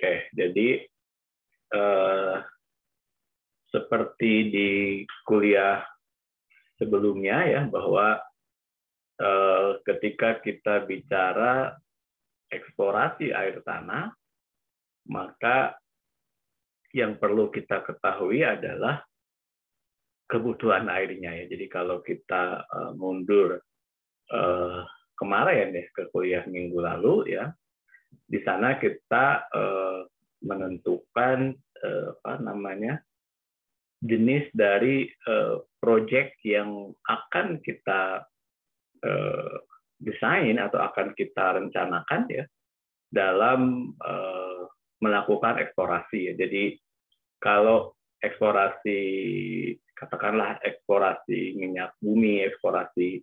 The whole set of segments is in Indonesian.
Oke, jadi eh, seperti di kuliah sebelumnya ya, bahwa ketika kita bicara eksplorasi air tanah, maka yang perlu kita ketahui adalah kebutuhan airnya ya. Jadi kalau kita mundur kemarin ya ke kuliah minggu lalu ya, di sana kita menentukan jenis dari proyek yang akan kita desain atau akan kita rencanakan ya dalam melakukan eksplorasi ya. Jadi kalau eksplorasi, katakanlah eksplorasi minyak bumi, eksplorasi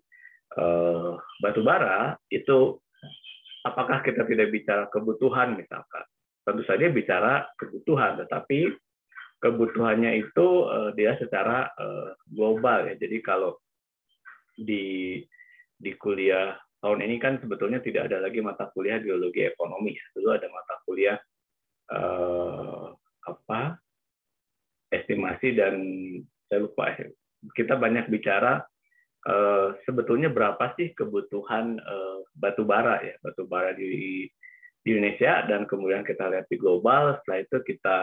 batu bara, itu apakah kita tidak bicara kebutuhan misalkan? Tentu saja bicara kebutuhan, tetapi kebutuhannya itu dia secara global ya. Jadi kalau di kuliah tahun ini kan sebetulnya tidak ada lagi mata kuliah geologi ekonomi. Dulu ada mata kuliah estimasi dan saya lupa. Kita banyak bicara sebetulnya berapa sih kebutuhan batu bara ya, batu bara di Indonesia, dan kemudian kita lihat di global. Setelah itu kita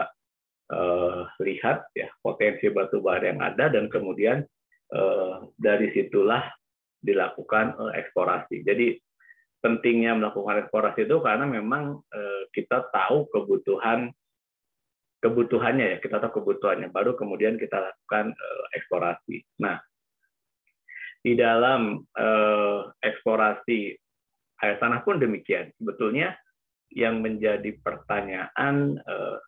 lihat ya potensi batu bara yang ada, dan kemudian dari situlah dilakukan eksplorasi. Jadi pentingnya melakukan eksplorasi itu karena memang kita tahu kebutuhannya ya, kita tahu kebutuhannya, baru kemudian kita lakukan eksplorasi. Nah, di dalam eksplorasi air tanah pun demikian. Sebetulnya yang menjadi pertanyaan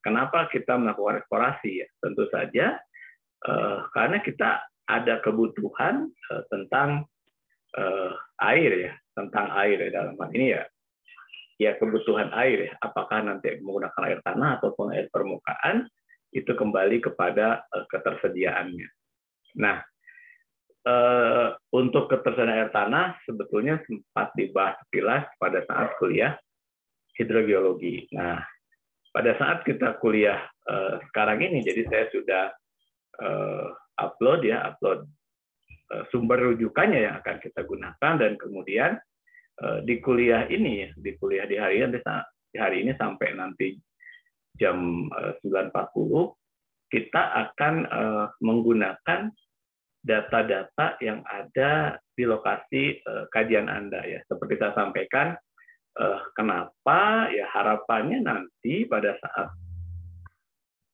kenapa kita melakukan eksplorasi ya, tentu saja karena kita ada kebutuhan tentang air ya, tentang air ya, dalam hal ini ya kebutuhan air ya, apakah nanti menggunakan air tanah ataupun air permukaan, itu kembali kepada ketersediaannya. Nah, untuk ketersediaan air tanah sebetulnya sempat dibahas sekilas pada saat kuliah hidrogeologi. Nah, pada saat kita kuliah sekarang ini, jadi saya sudah upload sumber rujukannya yang akan kita gunakan, dan kemudian di kuliah ini, di kuliah di hari ini sampai nanti jam 9.40, kita akan menggunakan data-data yang ada di lokasi kajian Anda ya. Seperti saya sampaikan, kenapa ya harapannya nanti pada saat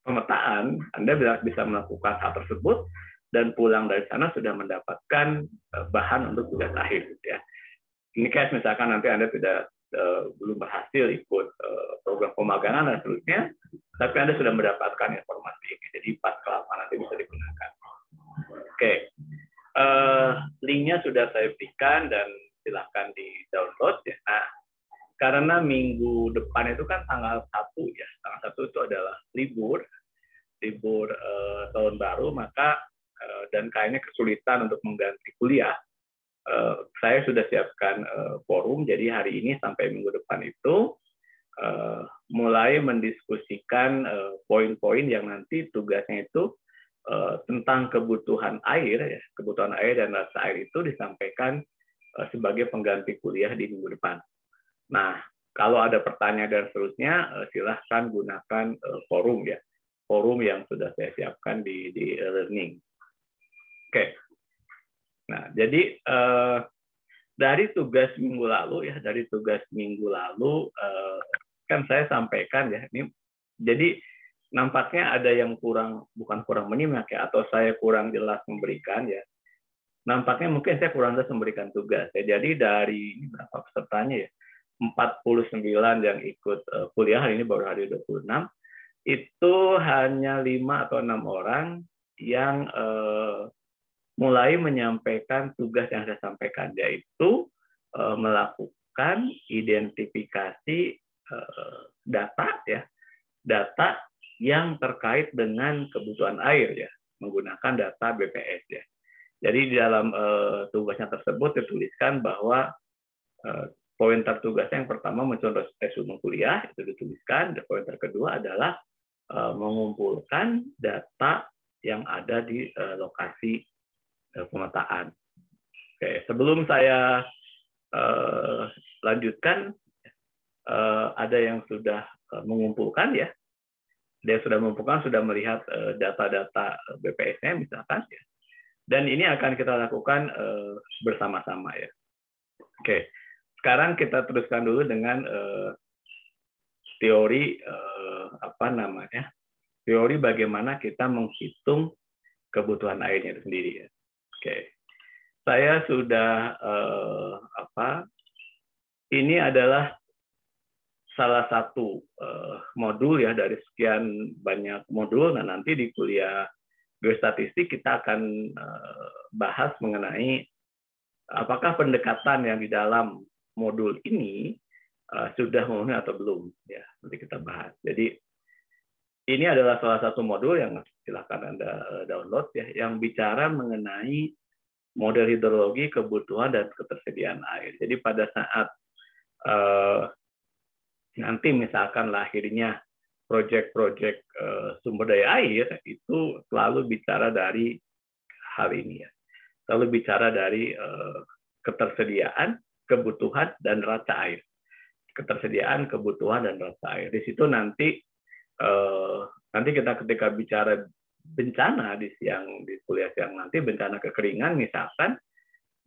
pemetaan Anda bisa melakukan hal tersebut dan pulang dari sana sudah mendapatkan bahan untuk tugas akhir gitu ya. Ini kayak misalkan nanti Anda belum berhasil ikut program pemagangan dan seterusnya, tapi Anda sudah mendapatkan informasi ini, jadi pas kelapa nanti bisa digunakan. Oke, linknya sudah saya berikan dan silakan di download ya. Nah, karena minggu depan itu kan tanggal 1 ya, tanggal 1 itu adalah libur tahun baru, maka dan kayaknya kesulitan untuk mengganti kuliah. Saya sudah siapkan forum, jadi hari ini sampai minggu depan itu mulai mendiskusikan poin-poin yang nanti tugasnya itu tentang kebutuhan air ya, kebutuhan air dan rasa air itu disampaikan sebagai pengganti kuliah di minggu depan. Nah, kalau ada pertanyaan dan seterusnya, silahkan gunakan forum ya, forum yang sudah saya siapkan di e-learning. Oke. Nah, jadi dari tugas minggu lalu ya, kan saya sampaikan ya, ini jadi nampaknya ada yang bukan kurang menyimak ya, atau saya kurang jelas memberikan ya. Nampaknya mungkin saya kurang jelas memberikan tugas ya. Jadi dari berapa pesertanya ya? 49 yang ikut kuliah hari ini, baru hari 26, itu hanya 5 atau 6 orang yang mulai menyampaikan tugas yang saya sampaikan, yaitu melakukan identifikasi data ya, data yang terkait dengan kebutuhan air ya, menggunakan data BPS ya. Jadi di dalam tugasnya tersebut dituliskan bahwa pointer tugasnya yang pertama menyusun resume kuliah, itu dituliskan. Dan pointer kedua adalah mengumpulkan data yang ada di lokasi pemetaan. Oke, sebelum saya lanjutkan, ada yang sudah mengumpulkan ya. Dia sudah mengumpulkan, sudah melihat data-data BPS-nya misalkan ya. Dan ini akan kita lakukan bersama-sama ya. Oke, sekarang kita teruskan dulu dengan teori teori bagaimana kita menghitung kebutuhan airnya itu sendiri ya. Oke, saya sudah ini adalah salah satu modul ya dari sekian banyak modul. Nah, nanti di kuliah geostatistik kita akan bahas mengenai apakah pendekatan yang di dalam modul ini sudah memenuhi atau belum ya, nanti kita bahas. Jadi ini adalah salah satu modul yang silakan Anda download ya, yang bicara mengenai model hidrologi, kebutuhan dan ketersediaan air. Jadi pada saat nanti misalkan lahirnya proyek-proyek sumber daya air, itu selalu bicara dari hal ini ya. Selalu bicara dari ketersediaan, kebutuhan, dan rasa air. Ketersediaan, kebutuhan, dan rasa air. Di situ nanti kita ketika bicara bencana di kuliah siang nanti, bencana kekeringan misalkan,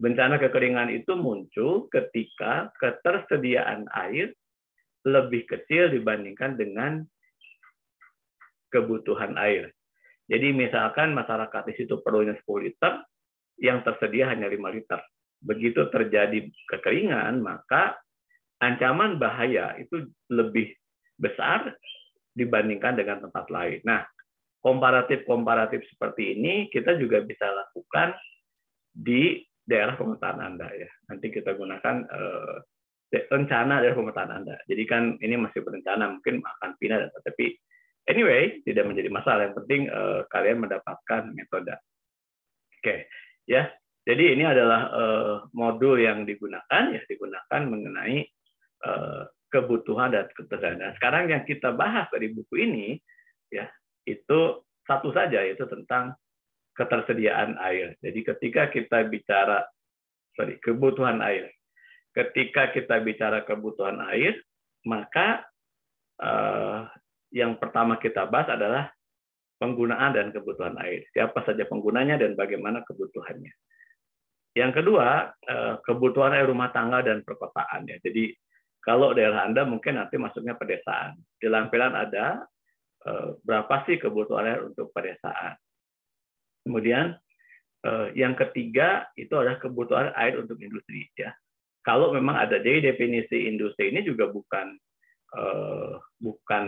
bencana kekeringan itu muncul ketika ketersediaan air lebih kecil dibandingkan dengan kebutuhan air. Jadi misalkan masyarakat di situ perlunya 10 liter, yang tersedia hanya 5 liter. Begitu terjadi kekeringan, maka ancaman bahaya itu lebih besar dibandingkan dengan tempat lain. Nah, komparatif seperti ini kita juga bisa lakukan di daerah pemetaan Anda ya. Nanti kita gunakan rencana dari pemetaan Anda. Jadi kan ini masih berencana, mungkin akan pindah, tapi anyway tidak menjadi masalah. Yang penting kalian mendapatkan metode. Oke, ya. Jadi ini adalah modul yang digunakan mengenai kebutuhan dan ketersediaan. Nah, sekarang yang kita bahas dari buku ini ya itu satu saja, yaitu tentang ketersediaan air. Jadi ketika kita bicara kebutuhan air. Ketika kita bicara kebutuhan air, maka yang pertama kita bahas adalah penggunaan dan kebutuhan air. Siapa saja penggunanya dan bagaimana kebutuhannya. Yang kedua, kebutuhan air rumah tangga dan perkotaan. Ya. Jadi kalau daerah Anda mungkin nanti masuknya pedesaan. Di lampiran ada berapa sih kebutuhan air untuk pedesaan. Kemudian yang ketiga itu adalah kebutuhan air untuk industri. Ya. Kalau memang ada, jadi definisi industri ini juga bukan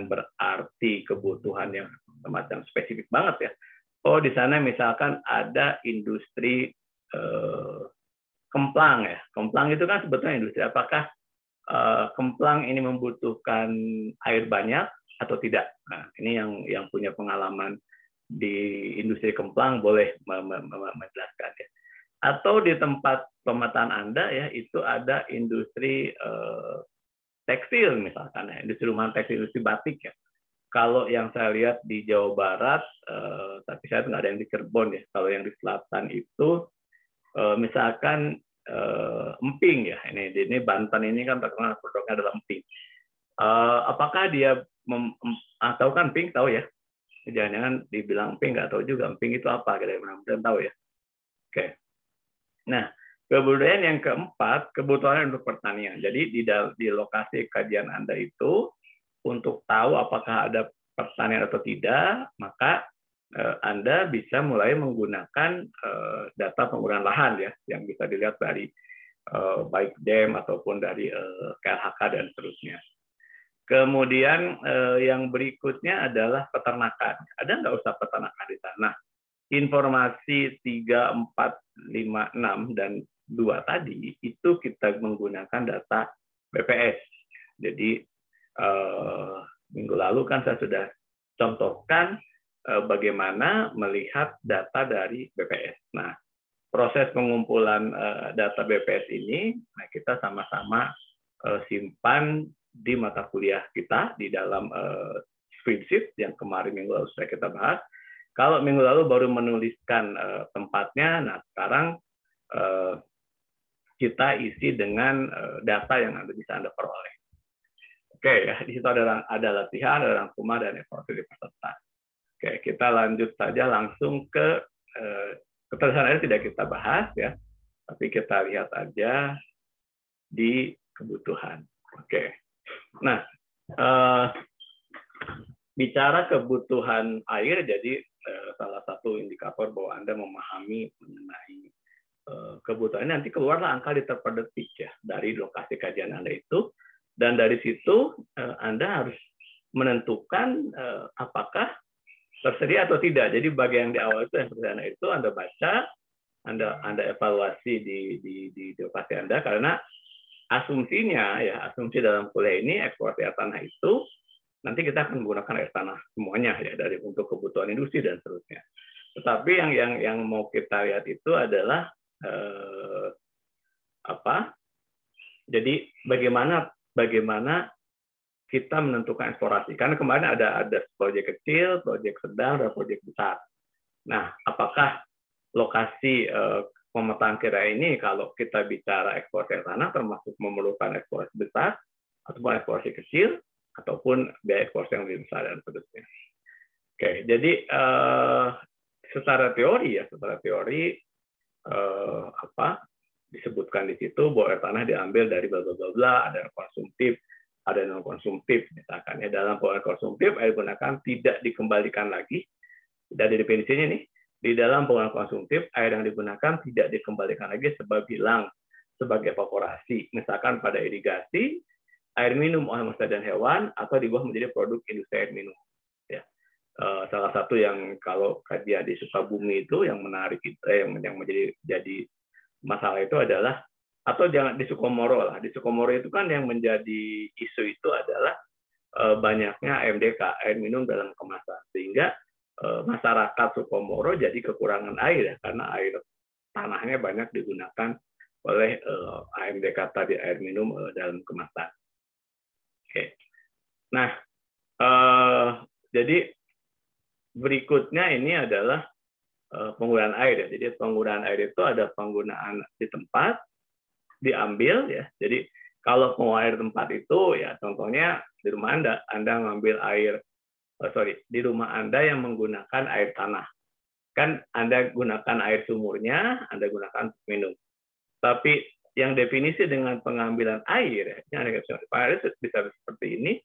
berarti kebutuhan yang semacam spesifik banget ya. Oh di sana misalkan ada industri kemplang ya. Kemplang itu kan sebetulnya industri. Apakah kemplang ini membutuhkan air banyak atau tidak? Nah ini yang punya pengalaman di industri kemplang boleh menjelaskan ya. Atau di tempat pemetaan Anda ya itu ada industri tekstil misalkan ya, industri rumahan tekstil, industri batik ya. Kalau yang saya lihat di Jawa Barat, tapi saya nggak ada yang di Cirebon ya. Kalau yang di selatan itu misalkan emping ya. Ini Banten ini kan terkenal produknya adalah emping. Apakah dia tahu kan emping tahu ya? Jangan-jangan dibilang emping nggak tahu juga emping itu apa? Kita mudah-mudahan tahu ya. Oke. Nah, kemudian yang keempat, kebutuhan untuk pertanian. Jadi di lokasi kajian Anda itu, untuk tahu apakah ada pertanian atau tidak, maka Anda bisa mulai menggunakan data penggunaan lahan ya, yang bisa dilihat dari baik DEM ataupun dari KLHK dan seterusnya. Kemudian yang berikutnya adalah peternakan. Ada nggak usah peternakan di sana? Informasi 3, 4, 5, 6, dan 2 tadi, itu kita menggunakan data BPS. Jadi, minggu lalu kan saya sudah contohkan bagaimana melihat data dari BPS. Nah, proses pengumpulan data BPS ini, nah kita sama-sama simpan di mata kuliah kita di dalam spreadsheet yang kemarin minggu lalu sudah kita bahas. Kalau minggu lalu baru menuliskan tempatnya, nah sekarang kita isi dengan data yang bisa Anda peroleh. Oke, ya, di situ ada latihan, ada rangkuman, dan evaluasi dari peserta. Oke, kita lanjut saja langsung ke ketersediaan air tidak kita bahas ya, tapi kita lihat aja di kebutuhan. Oke, nah bicara kebutuhan air, jadi salah satu indikator bahwa Anda memahami mengenai kebutuhan nanti keluarlah angka liter per detik ya dari lokasi kajian Anda itu, dan dari situ Anda harus menentukan apakah tersedia atau tidak. Jadi bagian di awal itu yang sederhana itu Anda baca, Anda evaluasi di lokasi Anda, karena asumsinya ya, asumsi dalam kuliah ini eksploitasi air tanah itu nanti kita akan menggunakan air tanah semuanya ya, dari untuk kebutuhan industri dan seterusnya. Tetapi yang mau kita lihat itu adalah jadi bagaimana kita menentukan eksplorasi. Karena kemarin ada proyek kecil, proyek sedang, dan proyek besar. Nah, apakah lokasi pemetaan kira ini kalau kita bicara eksplorasi tanah termasuk memerlukan eksplorasi besar ataupun eksplorasi kecil ataupun biaya eksplorasi yang lebih besar dan seterusnya. Oke, jadi secara teori disebutkan di situ bahwa air tanah diambil dari bla bla bla, ada konsumtif, ada non konsumtif, misalkan ya. Dalam pola konsumtif air gunakan tidak dikembalikan lagi, dari definisinya nih, di dalam penggunaan konsumtif air yang digunakan tidak dikembalikan lagi sebagai evaporasi, misalkan pada irigasi, air minum oleh manusia dan hewan, atau dibuat menjadi produk industri air minum ya. Salah satu yang kalau kajian di Sukabumi itu yang menarik yang menjadi masalah itu adalah, atau jangan di Sukomoro lah. Di Sukomoro itu kan yang menjadi isu itu adalah banyaknya AMDK, air minum dalam kemasan, sehingga masyarakat Sukomoro jadi kekurangan air ya, karena air tanahnya banyak digunakan oleh AMDK tadi, air minum dalam kemasan. Oke. Nah, jadi berikutnya ini adalah penggunaan air ya. Jadi penggunaan air itu ada penggunaan di tempat, diambil ya. Jadi kalau mau air tempat itu ya, contohnya di rumah Anda ngambil air, di rumah Anda yang menggunakan air tanah, kan Anda gunakan air sumurnya, Anda gunakan minum. Tapi yang definisi dengan pengambilan air, yang air bisa seperti ini,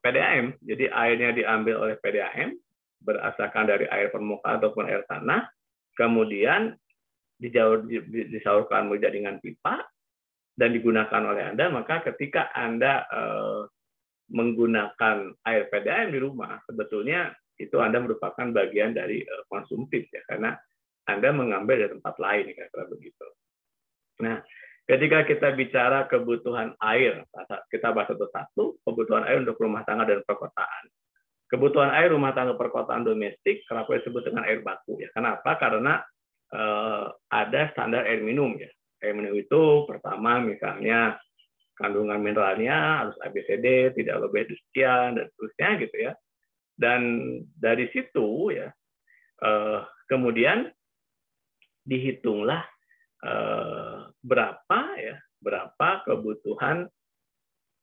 PDAM. Jadi airnya diambil oleh PDAM berdasarkan dari air permukaan ataupun air tanah, kemudian disalurkan melalui jaringan pipa dan digunakan oleh Anda. Maka ketika Anda menggunakan air PDAM di rumah, sebetulnya itu Anda merupakan bagian dari konsumtif ya, karena Anda mengambil dari tempat lain, kira-kira begitu. Nah, ketika kita bicara kebutuhan air, kita bahas satu-satu, kebutuhan air untuk rumah tangga dan perkotaan. Kebutuhan air rumah tangga perkotaan domestik kenapa disebut dengan air baku ya? Kenapa? Karena ada standar air minum ya. Air minum itu pertama misalnya kandungan mineralnya harus ABCD, tidak lebih dari sekian dan seterusnya gitu ya. Dan dari situ ya kemudian dihitunglah berapa kebutuhan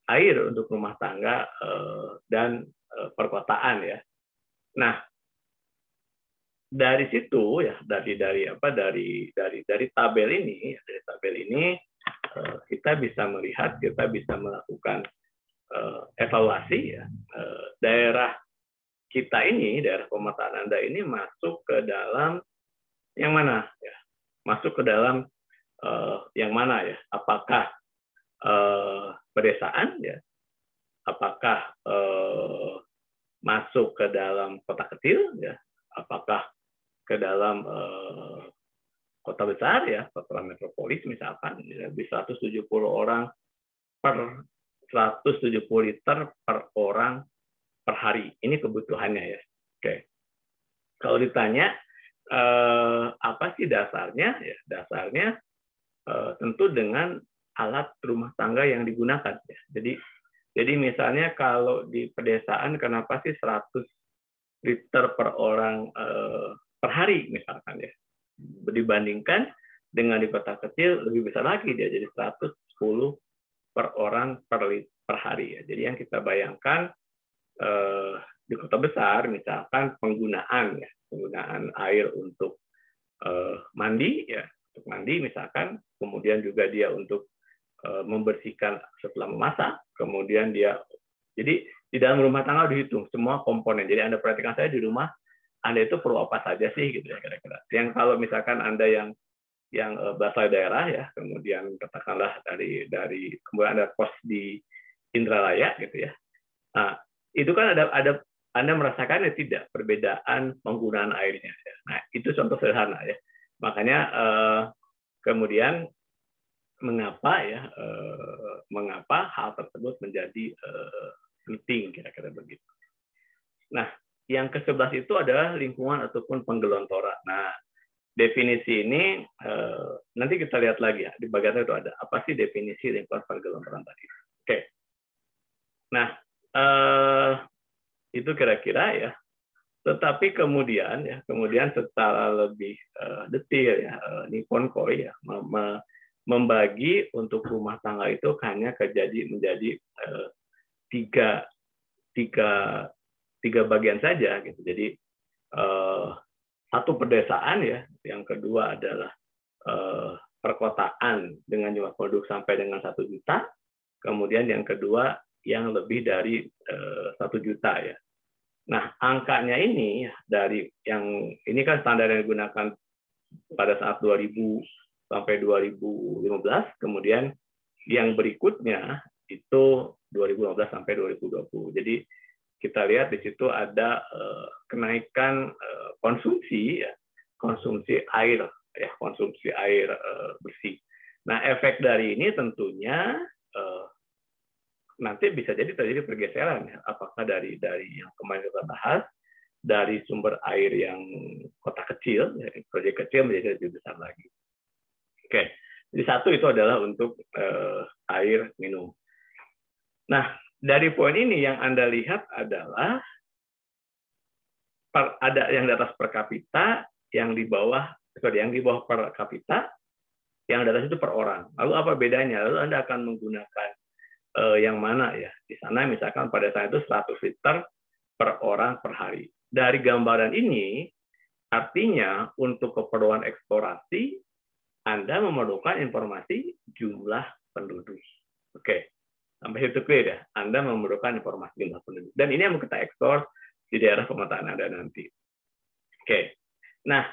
air untuk rumah tangga dan perkotaan ya. Nah, dari situ ya, dari tabel ini, kita bisa melihat, kita bisa melakukan evaluasi ya. Daerah kita ini, daerah pemetaan Anda ini masuk ke dalam yang mana ya? Masuk ke dalam yang mana ya? Apakah pedesaan ya? Apakah masuk ke dalam kota kecil ya? Apakah ke dalam kota besar ya, kota metropolis misalkan ya, bisa 170 orang per 170 liter per orang per hari. Ini kebutuhannya ya. Oke. Kalau ditanya apa sih dasarnya? Ya, dasarnya tentu dengan alat rumah tangga yang digunakan. Jadi misalnya kalau di pedesaan kenapa sih 100 liter per orang per hari misalkan ya, dibandingkan dengan di kota kecil lebih besar lagi, dia jadi 110 per orang per hari ya. Jadi yang kita bayangkan di kota besar misalkan penggunaan air untuk mandi ya, untuk mandi misalkan, kemudian juga dia untuk membersihkan setelah memasak, kemudian dia, jadi di dalam rumah tangga dihitung semua komponen. Jadi Anda perhatikan saya di rumah, Anda itu perlu apa saja sih gitu ya kira-kira. Yang kalau misalkan Anda yang berasal daerah ya, kemudian katakanlah dari kemudian ada pos di Indralaya gitu ya. Nah, itu kan ada Anda merasakan ya tidak perbedaan penggunaan airnya. Ya. Nah, itu contoh sederhana ya. Makanya kemudian mengapa hal tersebut menjadi penting kira-kira begitu. Nah, yang ke-11 itu adalah lingkungan ataupun penggelontoran. Nah, definisi ini nanti kita lihat lagi ya, di bagian itu ada apa sih definisi lingkungan penggelontoran tadi. Oke. Nah, itu kira-kira ya. Tetapi kemudian secara lebih detail ya, Nippon Koi ya membagi untuk rumah tangga itu hanya menjadi tiga bagian saja gitu. Jadi satu pedesaan ya, yang kedua adalah perkotaan dengan jumlah penduduk sampai dengan 1 juta, kemudian yang kedua yang lebih dari 1 juta ya. Nah, angkanya ini dari yang ini kan standar yang digunakan pada saat 2000 sampai 2015, kemudian yang berikutnya itu 2015 sampai 2020. Jadi kita lihat di situ ada kenaikan konsumsi air ya, konsumsi air bersih. Nah, efek dari ini tentunya nanti bisa jadi terjadi pergeseran ya, apakah dari yang kemarin kita bahas, dari sumber air yang kota kecil, proyek kecil menjadi lebih besar lagi. Oke, jadi satu itu adalah untuk air minum. Nah, dari poin ini yang Anda lihat adalah ada yang di atas per kapita, yang di bawah per kapita, yang di atas itu per orang. Lalu apa bedanya? Lalu Anda akan menggunakan yang mana ya? Di sana misalkan pada saat itu 100 liter per orang per hari. Dari gambaran ini, artinya untuk keperluan eksplorasi, Anda memerlukan informasi jumlah penduduk. Oke, sampai situ clear ya? Anda memerlukan informasi jumlah penduduk. Dan ini yang kita eksplor di daerah pemetaan Anda nanti. Oke, nah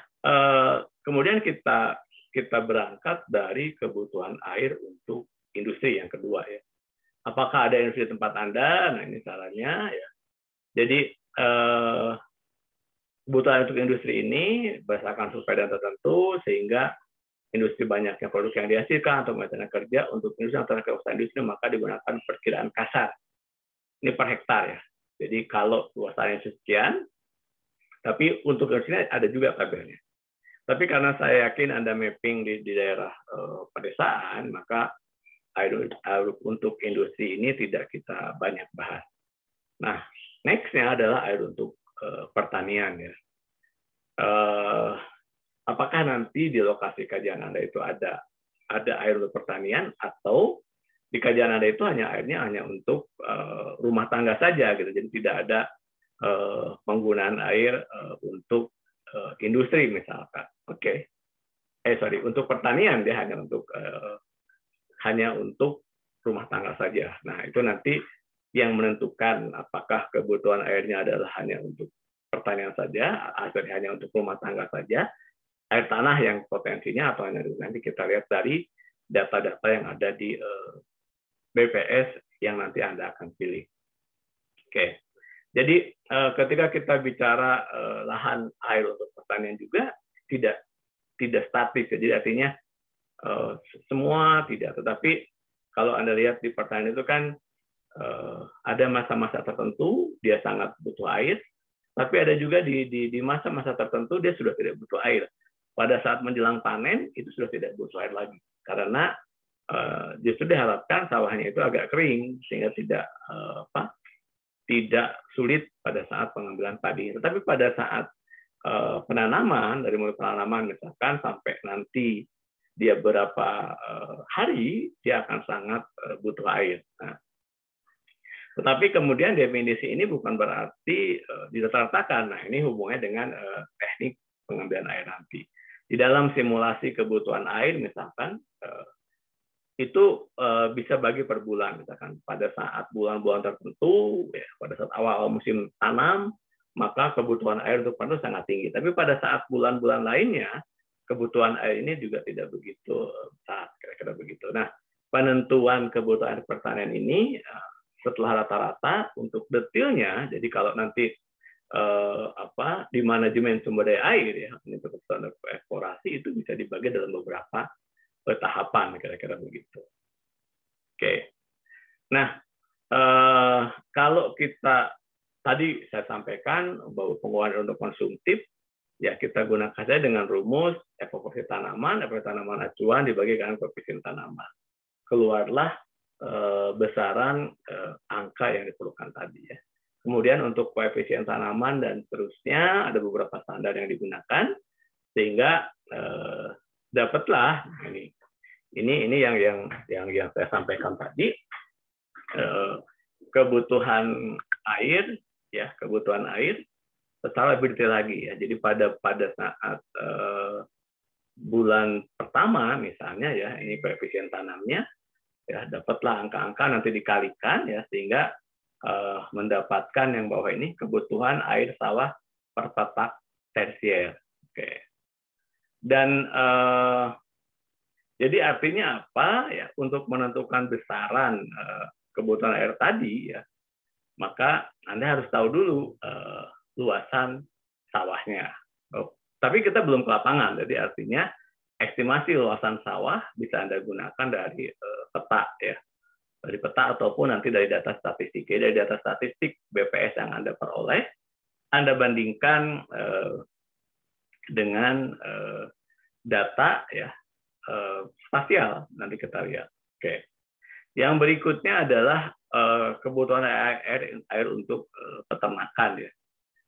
kemudian kita berangkat dari kebutuhan air untuk industri yang kedua ya. Apakah ada industri di tempat Anda? Nah, ini caranya ya. Jadi kebutuhan untuk industri ini berdasarkan survei dan tertentu, sehingga industri banyaknya produk yang dihasilkan atau tenaga kerja untuk industri atau tenaga usaha industri, maka digunakan perkiraan kasar. Ini per hektar ya. Jadi kalau luasannya sekian, tapi untuk industri ada juga tabelnya. Tapi karena saya yakin Anda mapping di daerah pedesaan, maka air untuk industri ini tidak kita banyak bahas. Nah, next-nya adalah air untuk pertanian ya. Apakah nanti di lokasi kajian Anda itu ada air untuk pertanian, atau di kajian Anda itu airnya hanya untuk rumah tangga saja gitu. Jadi tidak ada penggunaan air untuk industri misalkan. Oke. Untuk pertanian dia hanya untuk rumah tangga saja. Nah, itu nanti yang menentukan apakah kebutuhan airnya adalah hanya untuk pertanian saja, atau hanya untuk rumah tangga saja, air tanah yang potensinya, atau hanya nanti kita lihat dari data-data yang ada di BPS yang nanti Anda akan pilih. Oke. Jadi ketika kita bicara lahan air untuk pertanian juga tidak statis. Jadi artinya semua tidak, tetapi kalau Anda lihat di pertanian itu kan ada masa-masa tertentu dia sangat butuh air, tapi ada juga di masa-masa tertentu dia sudah tidak butuh air. Pada saat menjelang panen itu sudah tidak butuh air lagi, karena justru diharapkan sawahnya itu agak kering sehingga tidak sulit pada saat pengambilan padi. Tetapi pada saat penanaman, dari mulai penanaman misalkan sampai nanti dia berapa hari, dia akan sangat butuh air. Nah, tetapi kemudian definisi ini bukan berarti dirata-ratakan. Nah, ini hubungannya dengan teknik pengambilan air nanti. Di dalam simulasi kebutuhan air misalkan, itu bisa bagi per bulan, misalkan pada saat bulan-bulan tertentu, ya, pada saat awal musim tanam, maka kebutuhan air untuk panen sangat tinggi. Tapi pada saat bulan-bulan lainnya, kebutuhan air ini juga tidak begitu besar, kira-kira begitu. Nah, penentuan kebutuhan air pertanian ini setelah rata-rata untuk detailnya, jadi kalau nanti di manajemen sumber daya air, ya, untuk kebutuhan eksplorasi itu bisa dibagi dalam beberapa tahapan, kira-kira begitu. Oke. Nah, kalau kita tadi saya sampaikan bahwa pengeluaran untuk konsumtif, ya kita gunakan saja dengan rumus koefisien tanaman acuan dibagi dengan koefisien tanaman. Keluarlah besaran angka yang diperlukan tadi, ya. Kemudian untuk koefisien tanaman dan seterusnya ada beberapa standar yang digunakan sehingga dapatlah ini yang saya sampaikan tadi, kebutuhan air, ya, kebutuhan air secara lebih detail lagi, ya. Jadi pada saat bulan pertama misalnya, ya, ini koefisien tanamnya, ya, dapatlah angka-angka nanti dikalikan, ya, sehingga mendapatkan yang bawah ini kebutuhan air sawah per petak tersier. Oke. Dan jadi artinya apa, ya, untuk menentukan besaran kebutuhan air tadi, ya, maka Anda harus tahu dulu luasan sawahnya. Tapi kita belum ke lapangan, jadi artinya estimasi luasan sawah bisa Anda gunakan dari peta, ya, dari peta ataupun nanti dari data statistik. Dari data statistik BPS yang Anda peroleh, Anda bandingkan dengan data, ya, spasial, nanti kita lihat. Oke. Yang berikutnya adalah kebutuhan air untuk peternakan, ya.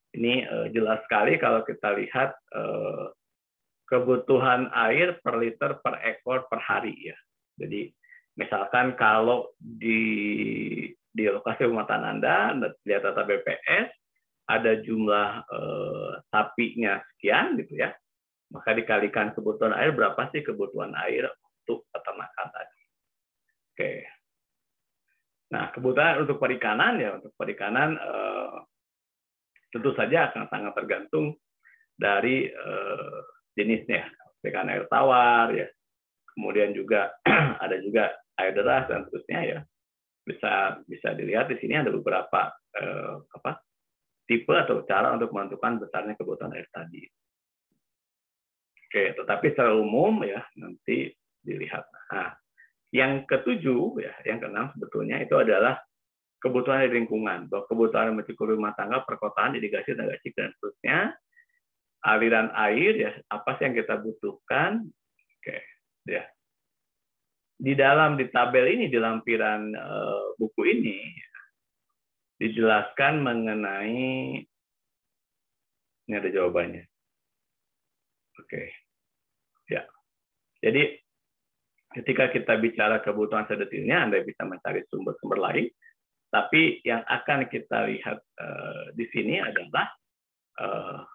Ini jelas sekali kalau kita lihat kebutuhan air per liter per ekor per hari, ya. Jadi misalkan kalau di lokasi pemetaan Anda lihat data BPS ada jumlah sapinya sekian, gitu, ya. Maka dikalikan kebutuhan air, berapa sih kebutuhan air untuk peternakan tadi. Oke. Nah, kebutuhan untuk perikanan, ya, untuk perikanan tentu saja akan sangat tergantung dari jenisnya. Perikanan air tawar, ya. Kemudian juga ada juga air deras dan seterusnya, ya. Bisa dilihat di sini ada beberapa tipe atau cara untuk menentukan besarnya kebutuhan air tadi. Oke, tetapi secara umum, ya, nanti dilihat. Nah, yang ketujuh, ya, yang keenam sebetulnya itu adalah kebutuhan dari lingkungan, bahwa kebutuhan mencukupi rumah tangga, perkotaan, irigasi, tenaga listrik, dan seterusnya, aliran air, ya, apa sih yang kita butuhkan. Oke, ya. Di tabel ini, di lampiran buku ini, ya, dijelaskan mengenai, ini ada jawabannya. Oke, ya. Jadi ketika kita bicara kebutuhan sedetailnya, Anda bisa mencari sumber-sumber lain. Tapi yang akan kita lihat di sini adalah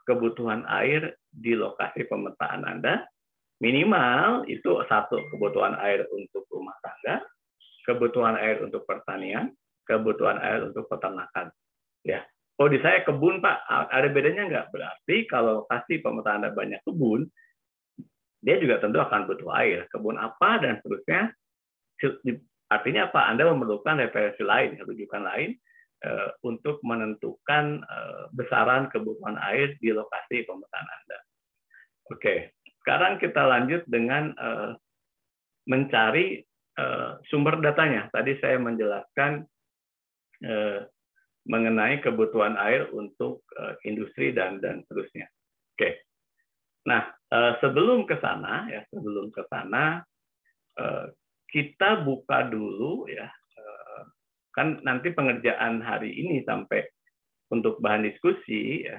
kebutuhan air di lokasi pemetaan Anda. Minimal itu satu, kebutuhan air untuk rumah tangga, kebutuhan air untuk pertanian, kebutuhan air untuk peternakan. Ya. Oh, di saya kebun, Pak, ada bedanya nggak? Berarti kalau lokasi pemetaan Anda banyak kebun, dia juga tentu akan butuh air. Kebun apa dan seterusnya. Artinya apa? Anda memerlukan referensi lain, rujukan lain untuk menentukan besaran kebutuhan air di lokasi pemetaan Anda. Oke, sekarang kita lanjut dengan mencari sumber datanya. Tadi saya menjelaskan mengenai kebutuhan air untuk industri dan seterusnya. Oke. Nah, sebelum ke sana, kita buka dulu ya, kan nanti pengerjaan hari ini sampai untuk bahan diskusi ya,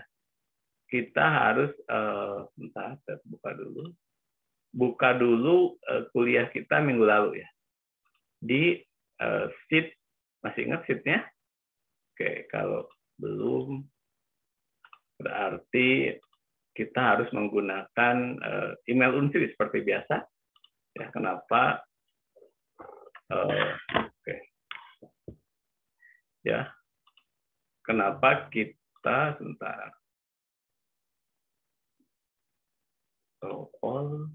kita harus bentar, saya buka dulu kuliah kita minggu lalu ya, di sheet, masih ingat sheetnya? Oke, kalau belum berarti kita harus menggunakan email Unsri seperti biasa ya. Kenapa? Oke. Ya, kenapa kita sebentar all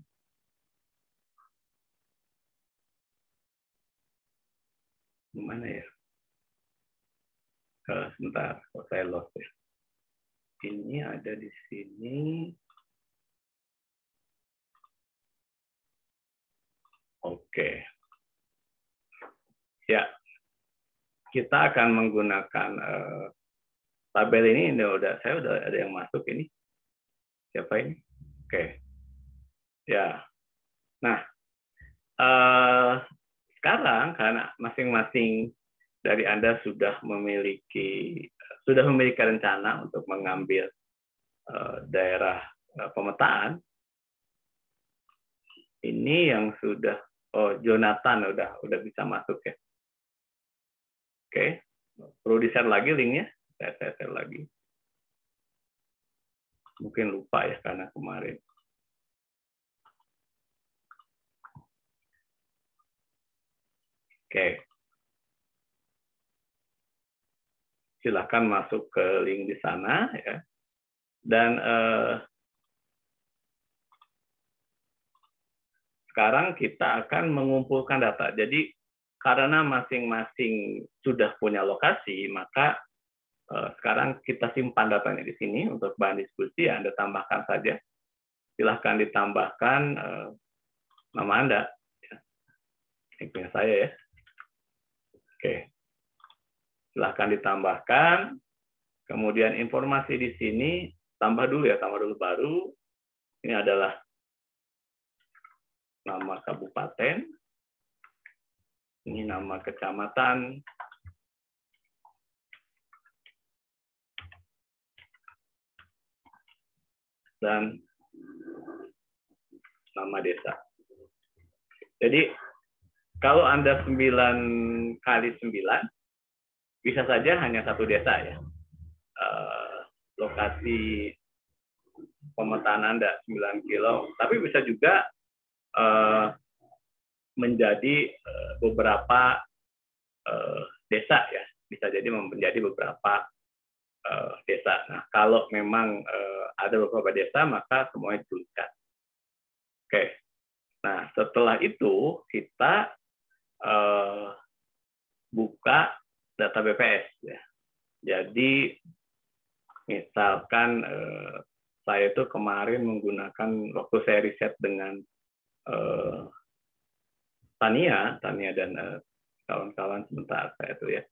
gimana ya? Sebentar, kok saya lost ya. Ini ada di sini. Oke. Ya, kita akan menggunakan tabel ini. Saya udah ada yang masuk ini. Siapa ini? Oke. Ya. Nah, sekarang karena masing-masing dari Anda sudah memiliki rencana untuk mengambil daerah pemetaan. Ini yang sudah, Jonathan udah bisa masuk ya. Oke, perlu di-share lagi linknya. Saya share lagi. Mungkin lupa ya karena kemarin. Oke. Silakan masuk ke link di sana ya. Dan sekarang kita akan mengumpulkan data. Jadi karena masing-masing sudah punya lokasi, maka sekarang kita simpan datanya di sini untuk bahan diskusi. Ya, Anda tambahkan saja. Silahkan ditambahkan nama Anda. Ini punya saya ya. Oke. Silahkan ditambahkan. Kemudian informasi di sini tambah dulu baru. Ini adalah nama kabupaten. Ini nama kecamatan. Dan nama desa. Jadi kalau Anda 9 kali 9, bisa saja hanya satu desa ya. Lokasi pemetaan Anda 9 kilo, tapi bisa juga menjadi beberapa desa ya. Bisa jadi menjadi beberapa desa. Nah, kalau memang ada beberapa desa, maka semuanya dituliskan. Oke. Nah, setelah itu kita buka data BPS ya. Jadi misalkan saya itu kemarin menggunakan waktu saya riset dengan Tania dan kawan-kawan sebentar saya itu ya.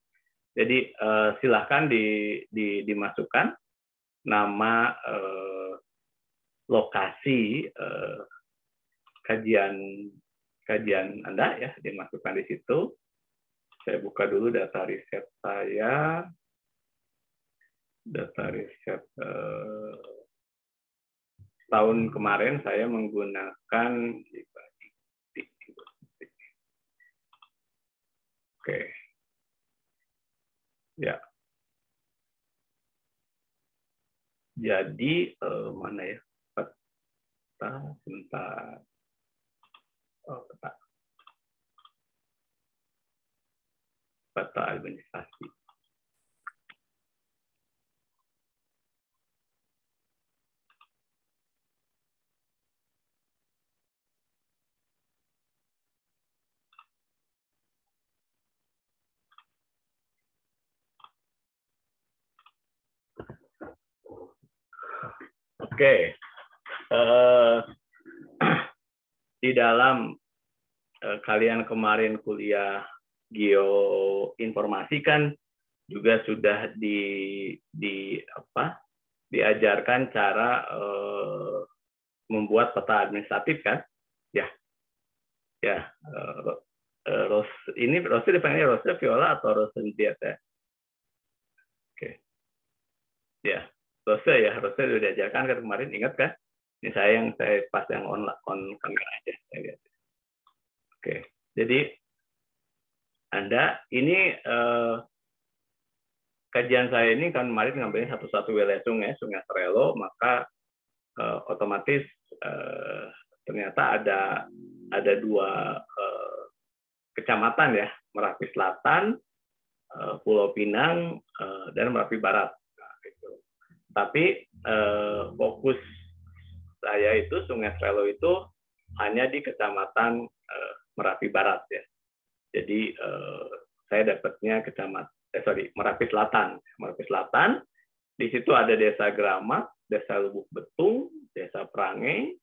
Jadi silahkan dimasukkan nama lokasi kajian Anda ya, dimasukkan di situ. Saya buka dulu data riset saya. Data riset tahun kemarin saya menggunakan oke. Ya. Jadi mana ya? Peta sebentar. Oh, peta administrasi. Oke. Di dalam kalian kemarin kuliah geoinformasi kan juga sudah diajarkan cara membuat peta administratif kan? Ya. ini rose dipanggilnya rose viola atau rose Cynthia ya? Oke. Ya, rose ya, rose sudah diajarkan kan kemarin, ingat kan? Ini saya pas yang on kamera aja. Oke, jadi Anda ini kajian saya ini kan kemarin ngambilin satu-satu wilayah sungai Trelo, maka otomatis ternyata ada dua kecamatan ya, Merapi Selatan, Pulau Pinang, dan Merapi Barat. Nah, gitu. Tapi fokus saya itu Sungai Trelo itu hanya di kecamatan Merapi Barat ya. Jadi saya dapatnya Merapi Selatan. Merapi Selatan, di situ ada Desa Gramat, Desa Lubuk Betung, Desa Prange,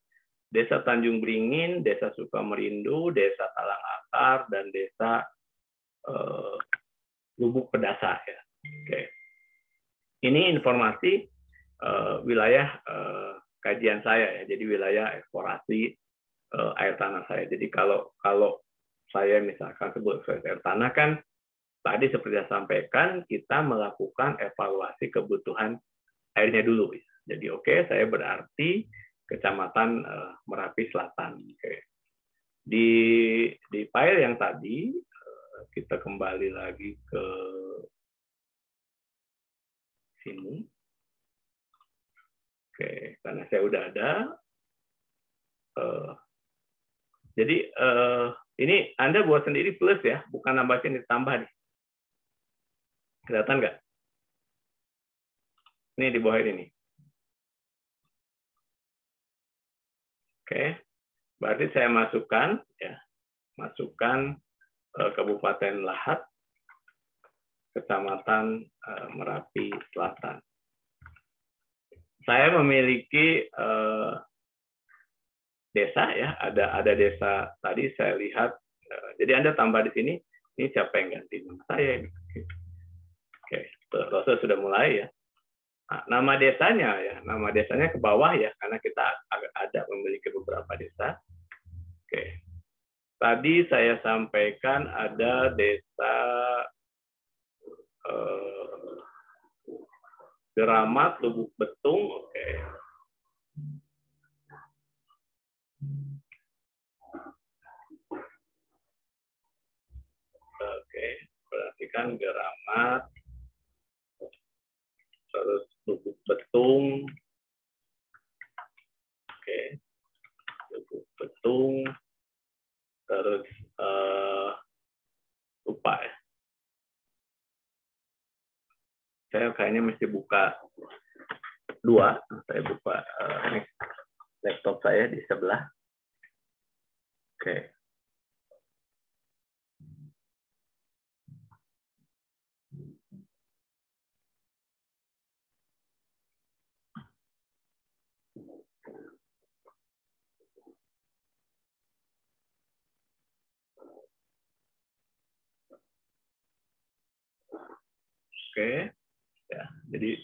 Desa Tanjung Beringin, Desa Sukamerindu, Desa Talang Akar, dan Desa Lubuk Pedasa ya. Oke. Ini informasi wilayah kajian saya ya. Jadi wilayah eksplorasi air tanah saya. Jadi kalau saya misalkan sebut air tanah kan tadi seperti saya sampaikan, kita melakukan evaluasi kebutuhan airnya dulu. Jadi oke, saya berarti Kecamatan Merapi Selatan. Oke. Di file yang tadi, kita kembali lagi ke sini. Oke, karena saya udah ada. Jadi ini Anda buat sendiri plus ya, bukan nambah sini, tambah nih. Kelihatan nggak? Ini di bawah ini. Oke, berarti saya masukkan Kabupaten Lahat, Kecamatan Merapi Selatan. Saya memiliki desa ya, ada desa tadi saya lihat. Jadi Anda tambah di sini, ini siapa yang ganti nama saya? Oke, proses sudah mulai ya. Nah, nama desanya ke bawah ya, karena kita ada memiliki beberapa desa. Oke, tadi saya sampaikan ada desa Gramat, Lubuk Betung. Oke. Oke, perhatikan Gramat, terus Lubuk Betung. Oke, Lubuk Betung, terus lupa ya. Saya kayaknya mesti buka dua. Saya buka laptop saya di sebelah. Oke. Oke, ya, jadi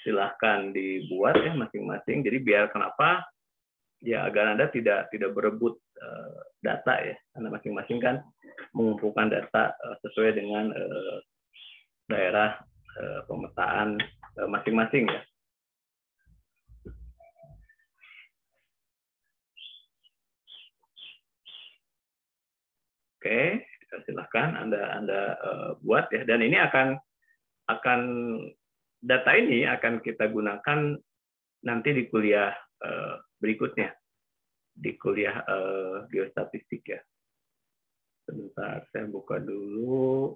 silahkan dibuat ya masing-masing. Jadi biar kenapa ya agar Anda tidak berebut data ya, karena masing-masing kan mengumpulkan data sesuai dengan daerah pemetaan masing-masing ya. Oke, silahkan Anda buat ya, dan ini akan data ini akan kita gunakan nanti di kuliah berikutnya, di kuliah geostatistik ya. Sebentar, saya buka dulu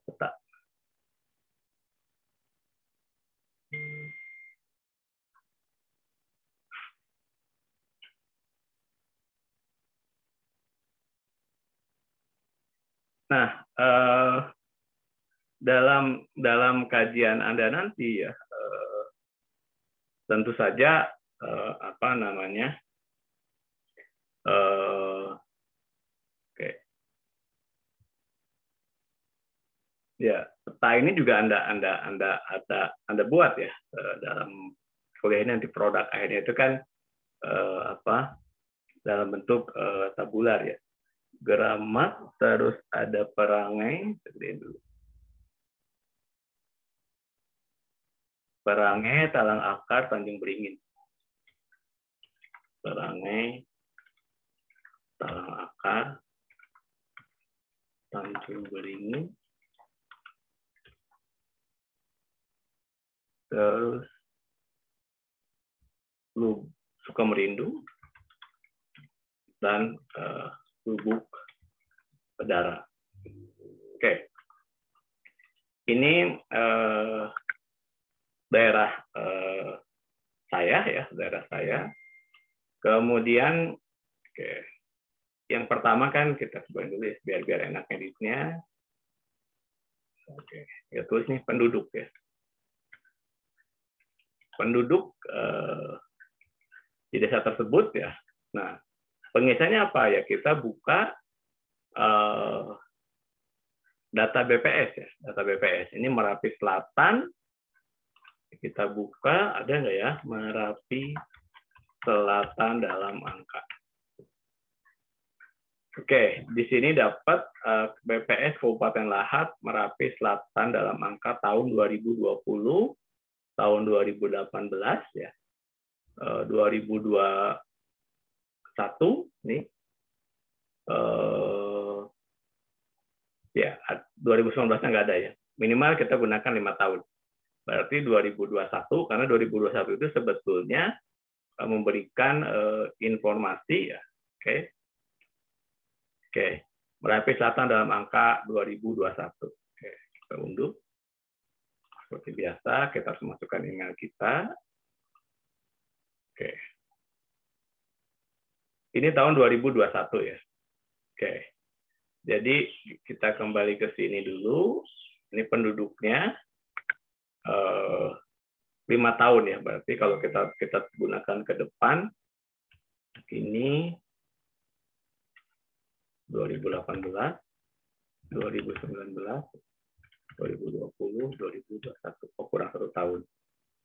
peta. Nah, dalam kajian Anda nanti ya, tentu saja oke. Ya, peta ini juga Anda buat ya dalam kuliah ini nanti produk akhirnya itu kan dalam bentuk tabular ya. Gramat, terus ada perangai, dulu. Perangai, talang akar, Tanjung Beringin. Perangai, talang akar, Tanjung Beringin. Terus Sukamerindu dan Lubuk Pedara. Oke. Ini daerah saya ya, daerah saya. Kemudian yang pertama kan kita coba dulu ya, biar enak editnya. Oke, ya tulis nih penduduk ya. Penduduk di desa tersebut ya. Nah, pengisiannya apa ya? Kita buka data BPS ya, data BPS. Ini Merapi Selatan. Kita buka, ada nggak ya Merapi Selatan dalam angka? Oke, di sini dapat BPS Kabupaten Lahat Merapi Selatan dalam angka tahun 2020, tahun 2018 ya, 2021 nih, ya 2019-nya nggak ada ya. Minimal kita gunakan 5 tahun. Berarti 2021, karena 2021 itu sebetulnya memberikan informasi ya. Oke. Merapi Selatan dalam angka 2021. Oke, kita unduh. Seperti biasa, kita harus masukkan email kita. Oke. Ini tahun 2021 ya. Oke. Jadi kita kembali ke sini dulu. Ini penduduknya 5 tahun ya. Berarti kalau kita gunakan ke depan, ini 2018, 2019, 2020, 2021. Oh, kurang 1 tahun.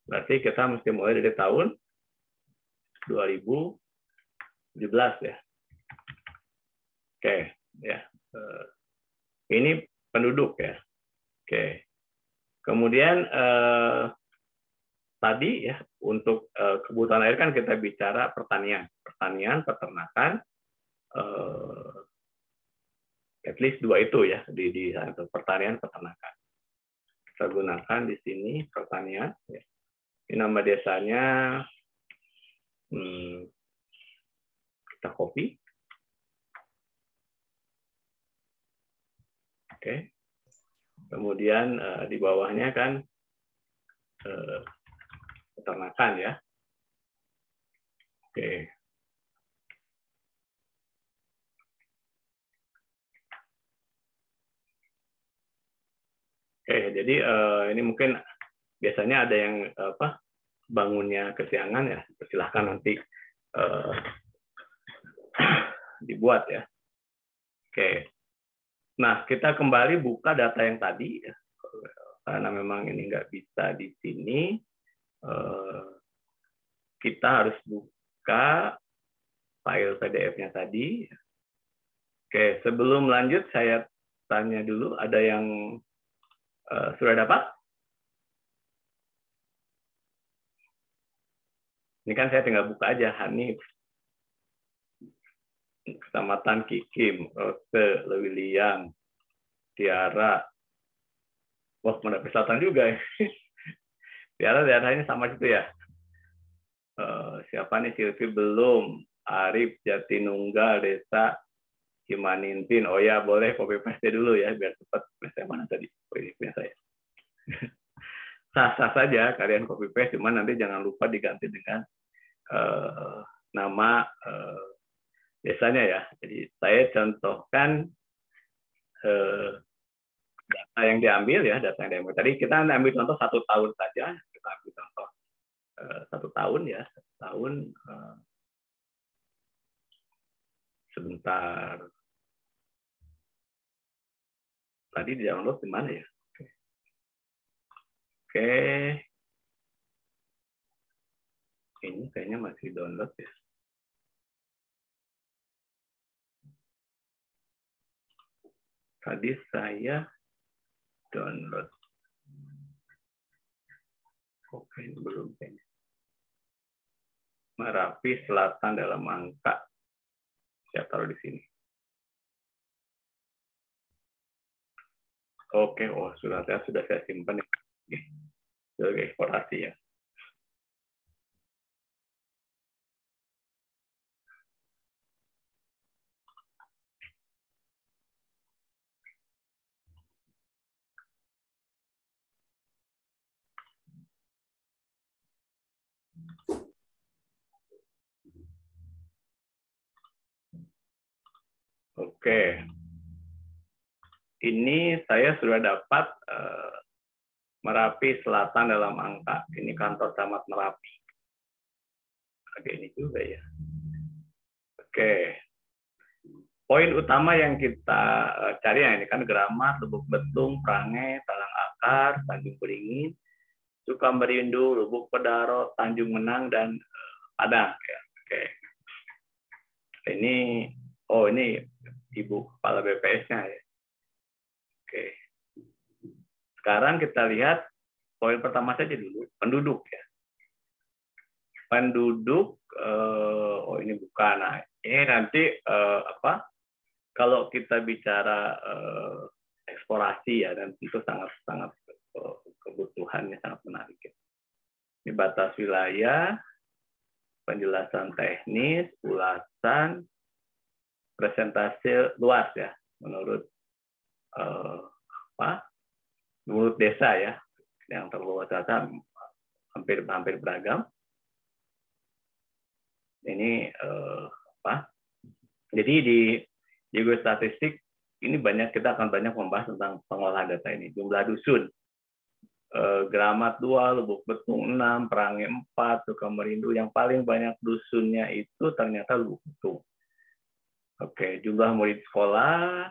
Berarti kita mesti mulai dari tahun 2017 ya. Oke, ya. Ini penduduk ya. Oke. Kemudian tadi ya untuk kebutuhan air kan kita bicara pertanian, peternakan, at least 2 itu ya di pertanian, peternakan. Kita gunakan di sini pertanian. Ya. Ini nama desanya kita copy. Oke. Kemudian di bawahnya kan peternakan ya. Oke. Oke, jadi ini mungkin biasanya ada yang bangunnya kesiangan ya, silahkan nanti dibuat ya. Oke. Nah, kita kembali buka data yang tadi ya. Karena memang ini nggak bisa di sini, kita harus buka file PDF-nya tadi. Oke, sebelum lanjut saya tanya dulu, ada yang sudah dapat? Ini kan saya tinggal buka aja, Hanif, Kecamatan Kikim, Rose, Lewiliang, Tiara. Wah, Merapi Selatan juga ya. Tiara daerahnya sama situ ya. Siapa nih Silvi belum? Arif, Jatinunggal, Desa Cimanintin. Oh ya, boleh copy paste dulu ya, biar cepat. Saya mana tadi? Oh, ini punya saya. Sah-sah saja kalian copy paste, cuman nanti jangan lupa diganti dengan nama desanya ya. Jadi saya contohkan data yang diambil ya, data yang diambil. Tadi kita ambil contoh 1 tahun saja. Kita ambil contoh 1 tahun ya, 1 tahun. Sebentar. Tadi di download di mana ya? Oke. Ini kayaknya masih download ya. Tadi saya download. Oke, ini belum kayaknya. Merapi Selatan dalam angka. Saya taruh di sini. Oke, oh sudah saya simpan ya. Sebagai eksplorasi ya. Oke. Ini saya sudah dapat Merapi Selatan dalam angka. Ini kantor camat Merapi. Ada ini juga ya. Oke. Poin utama yang kita cari ya, ini kan Geramat, Lubuk Betung, Prange, Talang Akar, Tanjung Beringin, Sukamerindu, Lubuk Pedaro, Tanjung Menang, dan Padang. Ya. Oke. Ini Ibu Kepala BPS-nya ya. Oke. Sekarang kita lihat poin pertama saja dulu, penduduk ya. Penduduk, ini bukan. Nah, ini nanti kalau kita bicara eksplorasi ya, dan itu sangat kebutuhannya sangat menarik. Ya. Ini batas wilayah, penjelasan teknis, ulasan, presentasi luas ya, menurut menurut desa ya, yang terbawa data hampir beragam. Ini Jadi di geostatistik ini kita akan banyak membahas tentang pengolahan data ini. Jumlah dusun, Geramat 2, Lubuk Betung 6, Prange 4, Sukamerindu. Yang paling banyak dusunnya itu ternyata Lubuk Betung. Oke, jumlah murid sekolah,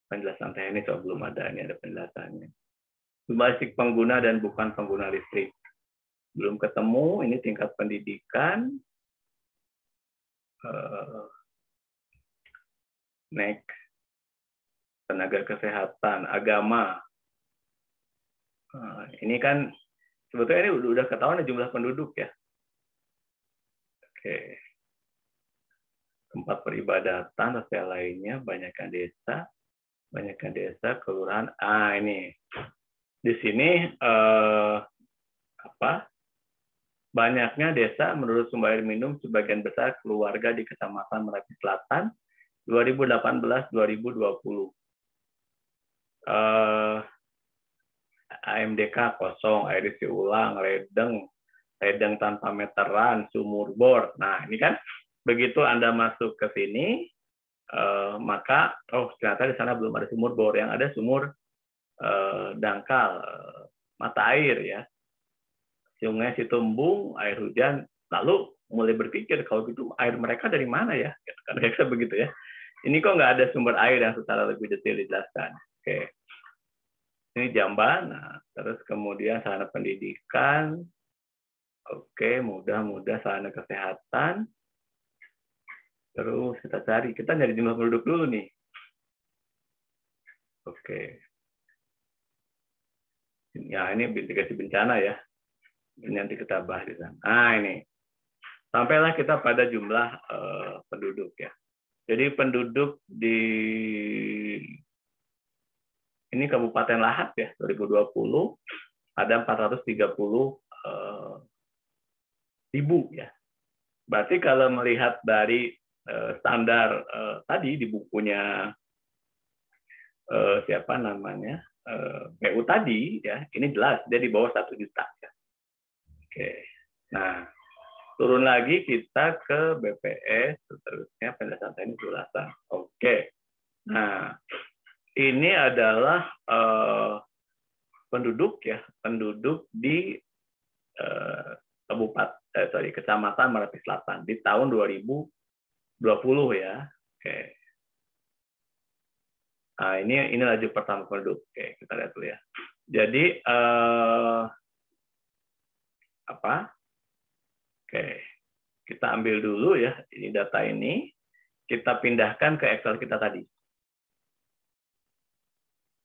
penjelasan teknis belum ada, ini ada penjelasannya. Jumlah pengguna dan bukan pengguna listrik belum ketemu. Ini tingkat pendidikan. Next, tenaga kesehatan, agama. Ini kan sebetulnya ini udah ketahuan jumlah penduduk ya. Oke. Tempat peribadatan atau yang lainnya, banyakkan desa, kelurahan. Ini di sini banyaknya desa menurut sumber air minum sebagian besar keluarga di Kecamatan Merapi Selatan 2018-2020. AMDK kosong, air isi ulang, ledeng tanpa meteran, sumur bor. Nah, ini kan begitu Anda masuk ke sini, maka ternyata di sana belum ada sumur bor, yang ada sumur dangkal, mata air ya. Sungai Situmbung, air hujan. Lalu mulai berpikir, kalau gitu air mereka dari mana ya? Kadang-kadang begitu ya. Ini kok nggak ada sumber air yang secara lebih detail dijelaskan. Oke. Ini Jamban. Nah, terus kemudian sarana pendidikan. Oke, mudah-mudah sarana kesehatan. Terus kita nyari jumlah penduduk dulu nih. Oke. Ya, ini mitigasi bencana ya. Ini nanti kita bahas di sana. Ini. Sampailah kita pada jumlah penduduk ya. Jadi penduduk di ini Kabupaten Lahat ya, 2020 ada 430.000 ya. Berarti kalau melihat dari standar tadi di bukunya siapa namanya PU tadi ya, ini jelas dia di bawah 1 juta ya. Oke. Nah, turun lagi kita ke BPS, seterusnya penjelasan teknis ulasan. Oke. Nah, ini adalah penduduk ya, penduduk di Kecamatan Merapi Selatan di tahun 2020 ya. Oke. Nah, ini laju pertama penduduk. Oke, kita lihat dulu ya. Jadi Oke, kita ambil dulu ya, ini data ini, kita pindahkan ke Excel kita tadi.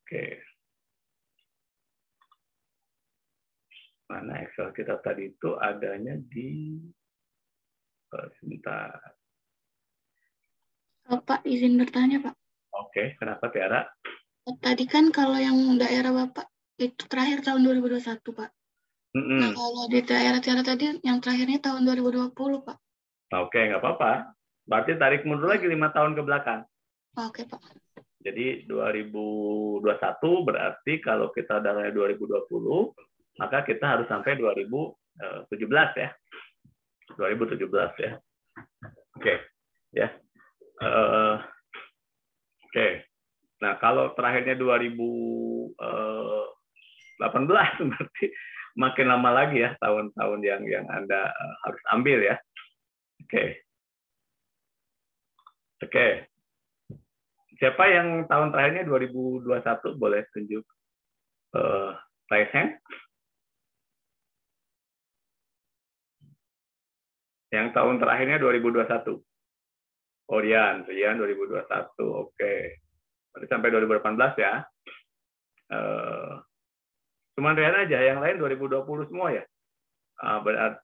Oke. Mana Excel kita tadi itu adanya di, sebentar. Pak, izin bertanya, Pak. Oke, kenapa Tiara? Tadi kan kalau yang daerah Bapak itu terakhir tahun 2021, Pak. Nah, kalau di daerah Tiara tadi yang terakhirnya tahun 2020, Pak. Oke, nggak apa-apa. Berarti tarik mundur lagi 5 tahun ke belakang. Oke, Pak. Jadi 2021 berarti kalau kita darahnya 2020, maka kita harus sampai 2017 ya. 2017 ya. Oke, ya. Oke. Nah, kalau terakhirnya 2018 berarti makin lama lagi ya tahun-tahun yang Anda harus ambil ya. Oke. Oke. Siapa yang tahun terakhirnya 2021 boleh tunjuk raise hand? Yang tahun terakhirnya 2021. Oh, Rian 2021. Oke. Berarti sampai 2018 ya. Cuman Rian aja, yang lain 2020 semua ya. Berarti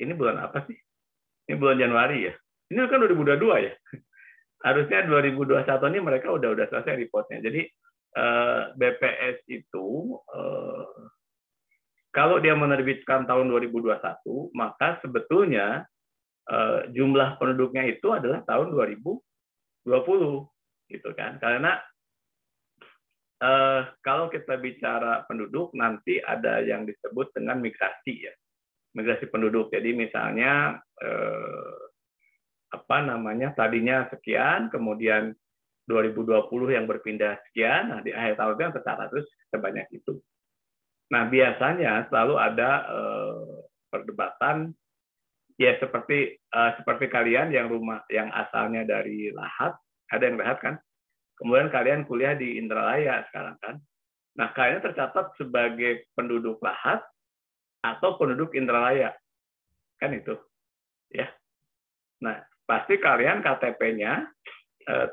ini bulan apa sih? Ini bulan Januari ya. Ini kan 2022 ya. Harusnya 2021 ini mereka udah selesai reportnya. Jadi BPS itu kalau dia menerbitkan tahun 2021, maka sebetulnya jumlah penduduknya itu adalah tahun 2020, gitu kan? Karena kalau kita bicara penduduk, nanti ada yang disebut dengan migrasi ya, migrasi penduduk. Jadi misalnya tadinya sekian, kemudian 2020 yang berpindah sekian, nah di akhir tahun kan tercatat terus sebanyak itu. Nah, biasanya selalu ada perdebatan ya seperti kalian yang asalnya dari Lahat, ada yang Lahat kan? Kemudian kalian kuliah di Indralaya sekarang kan? Nah, kalian tercatat sebagai penduduk Lahat atau penduduk Indralaya. Kan itu. Ya. Nah, pasti kalian KTP-nya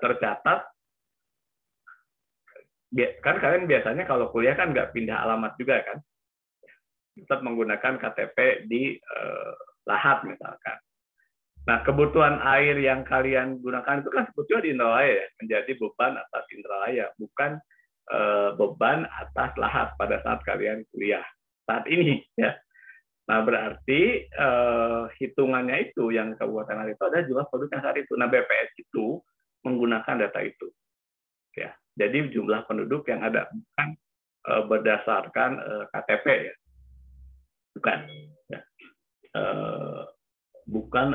tercatat, kan kalian biasanya kalau kuliah kan nggak pindah alamat juga kan, tetap menggunakan KTP di Lahat misalkan. Nah, kebutuhan air yang kalian gunakan itu kan sebetulnya di Indralaya ya, menjadi beban atas Indralaya, bukan beban atas Lahat pada saat kalian kuliah saat ini ya. Nah, berarti hitungannya itu yang Kabupaten Lahat itu ada jumlah penduduk yang saat itu. Nah, BPS itu menggunakan data itu. Ya. Jadi jumlah penduduk yang ada bukan berdasarkan KTP ya. Bukan. Ya. Bukan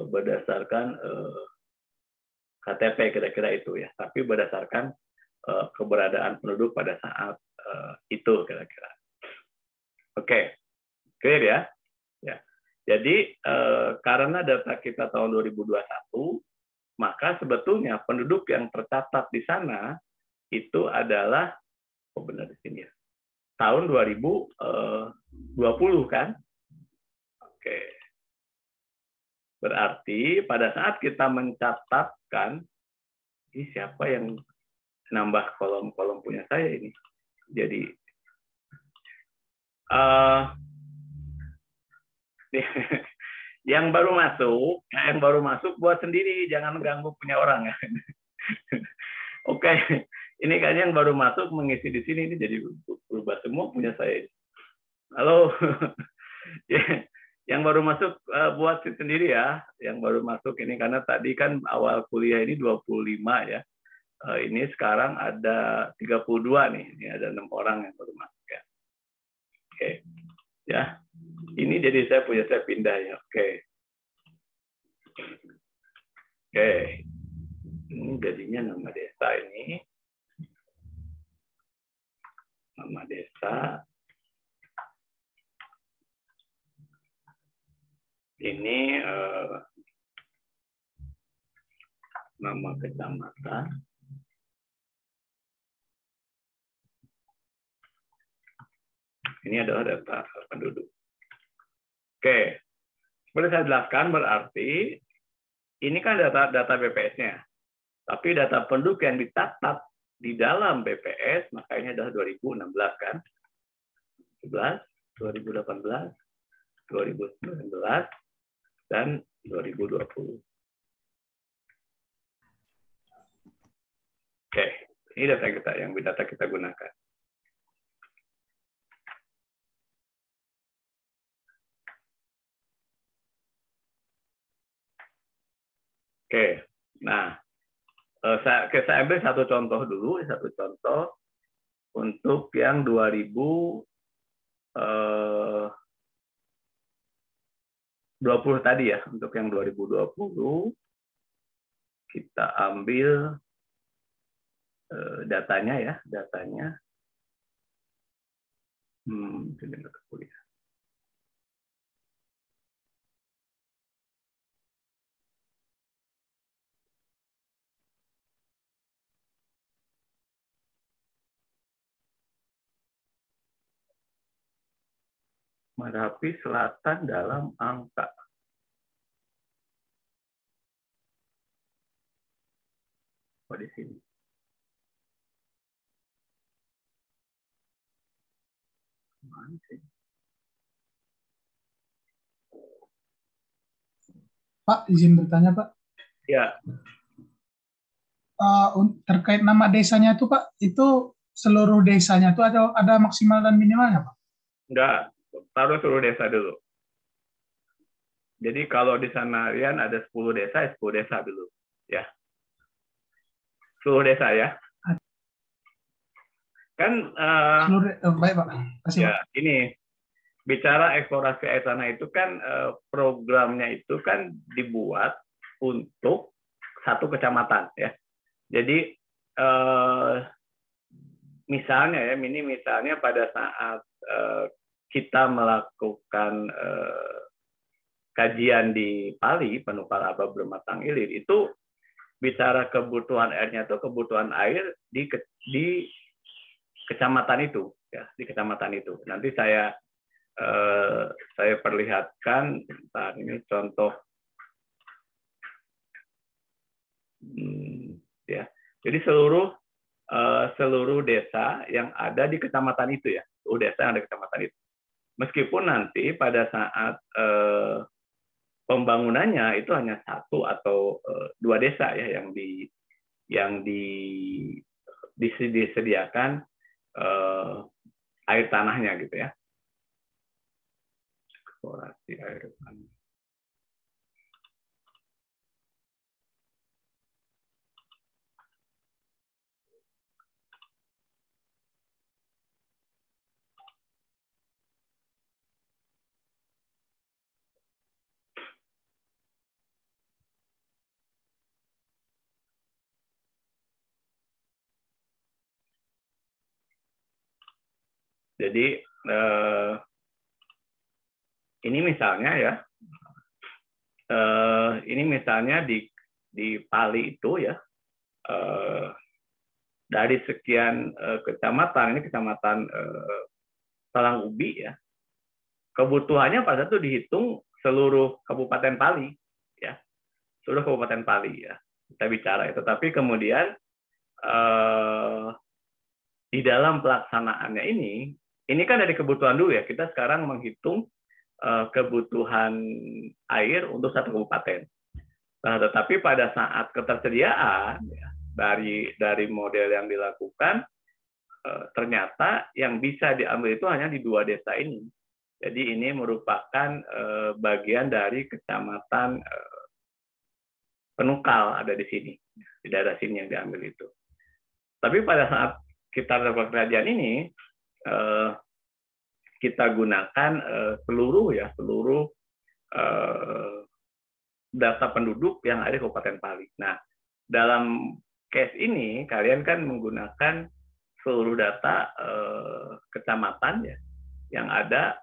berdasarkan KTP kira-kira itu ya, tapi berdasarkan keberadaan penduduk pada saat itu kira-kira. Oke. Clear ya? Ya. Jadi karena data kita tahun 2021, maka sebetulnya penduduk yang tercatat di sana itu adalah benar di sini ya. Tahun 2020 kan? Oke. Berarti pada saat kita mencatatkan, ini siapa yang nambah kolom-kolom punya saya ini? Jadi yang baru masuk buat sendiri, jangan ganggu punya orang ya. Oke, ini kan yang baru masuk mengisi di sini ini jadi berubah semua punya saya. Halo, yang baru masuk buat sendiri ya, yang baru masuk ini karena tadi kan awal kuliah ini 25 ya. Ini sekarang ada 32 nih, ini ada 6 orang yang baru masuk ya. Oke, ya. Ini jadi saya pindah ya. Oke. Ini jadinya nama desa ini. Nama desa. Ini nama kecamatan. Ini adalah data penduduk. Oke, seperti saya jelaskan berarti ini kan data BPS-nya, tapi data penduduk yang dicatat di dalam BPS makanya adalah 2016 kan, 2011, 2018, 2019, dan 2020. Oke, ini data kita gunakan. Oke, nah saya ambil satu contoh dulu, untuk yang 2020 tadi ya. Untuk yang 2020 kita ambil datanya ya, Merapi Selatan dalam angka. Oh, di sini. Pak, izin bertanya, Pak. Ya. Terkait nama desanya itu, Pak, itu seluruh desanya itu ada maksimal dan minimalnya, Pak? Enggak, taruh seluruh desa dulu. Jadi kalau di sana Rian ada 10 desa, 10 desa dulu. Ya. Seluruh desa ya. Kan baik, Pak. Kasih, ya, Pak. ini bicara eksplorasi air tanah itu kan programnya itu kan dibuat untuk satu kecamatan ya. Jadi misalnya pada saat kita melakukan kajian di Pali, Penukar Aba Bermatang Ilir, itu bicara kebutuhan airnya itu kebutuhan air di kecamatan itu ya, di kecamatan itu. Nanti saya perlihatkan. Bentar, ini contoh ya. Jadi seluruh desa yang ada di kecamatan itu ya, seluruh desa yang ada di kecamatan itu. Meskipun nanti pada saat pembangunannya itu hanya satu atau dua desa ya yang disediakan air tanahnya gitu ya. Eksplorasi air tanah. Jadi ini misalnya ya, ini misalnya di Pali itu ya, dari sekian kecamatan, ini kecamatan Talang Ubi ya, kebutuhannya pada itu dihitung seluruh Kabupaten Pali ya, seluruh Kabupaten Pali ya, kita bicara itu. Tapi kemudian di dalam pelaksanaannya ini kan dari kebutuhan dulu ya, kita sekarang menghitung kebutuhan air untuk satu kabupaten. Nah, tetapi pada saat ketersediaan ya, dari model yang dilakukan, ternyata yang bisa diambil itu hanya di dua desa ini. Jadi ini merupakan bagian dari kecamatan Penukal, ada di sini, di daerah sini yang diambil itu. Tapi pada saat kita lakukan kajian ini, kita gunakan seluruh data penduduk yang ada di Kabupaten Pali. Nah, dalam case ini kalian kan menggunakan seluruh data kecamatan ya yang ada,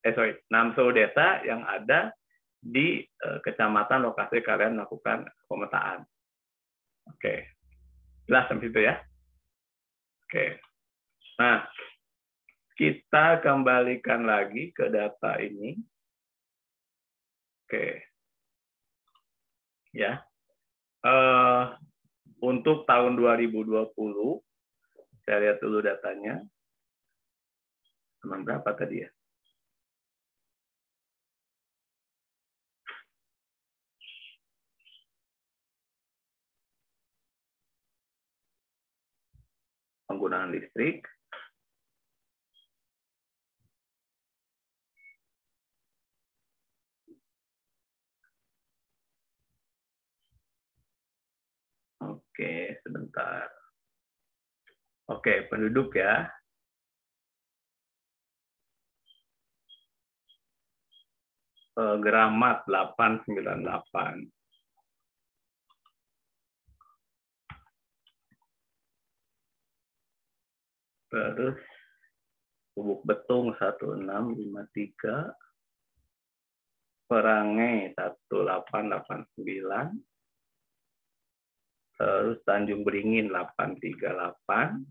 seluruh desa yang ada di kecamatan lokasi kalian melakukan pemetaan. Oke, jelas sampai situ ya. Oke, nah kita kembalikan lagi ke data ini. Oke. Ya. Untuk tahun 2020, saya lihat dulu datanya. Teman berapa tadi ya? Penggunaan listrik. Oke, sebentar. Oke, penduduk ya. Gramat 898. Terus Bubuk Betung 1653. Perangai 1889. Terus Tanjung Beringin 838.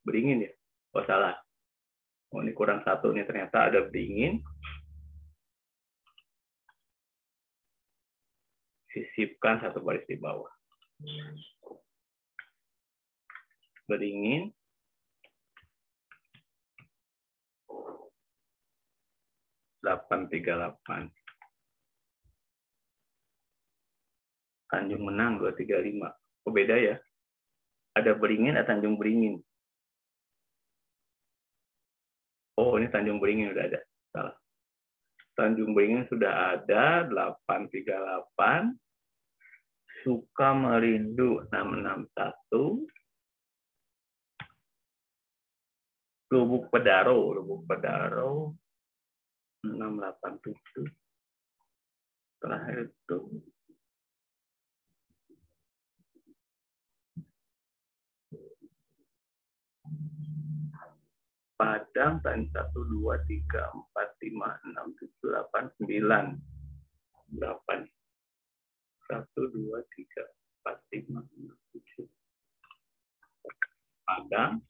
Beringin ya? Oh salah. Oh ini kurang satu nih, ternyata ada Beringin. Sisipkan satu baris di bawah. Beringin. (838). Tanjung Menang 235. Oh beda ya? Ada Beringin, ada Tanjung Beringin. Oh ini Tanjung Beringin udah ada. Salah. Tanjung Beringin sudah ada 838. Sukamerindu 661. Lubuk Pedaro 687. Terakhir itu Padang tadi 1, 2, 3, 4, 5, 6, 7, 8, 9. Berapa nih? 1, 2, 3, 4, 5, 6, 7. Padang.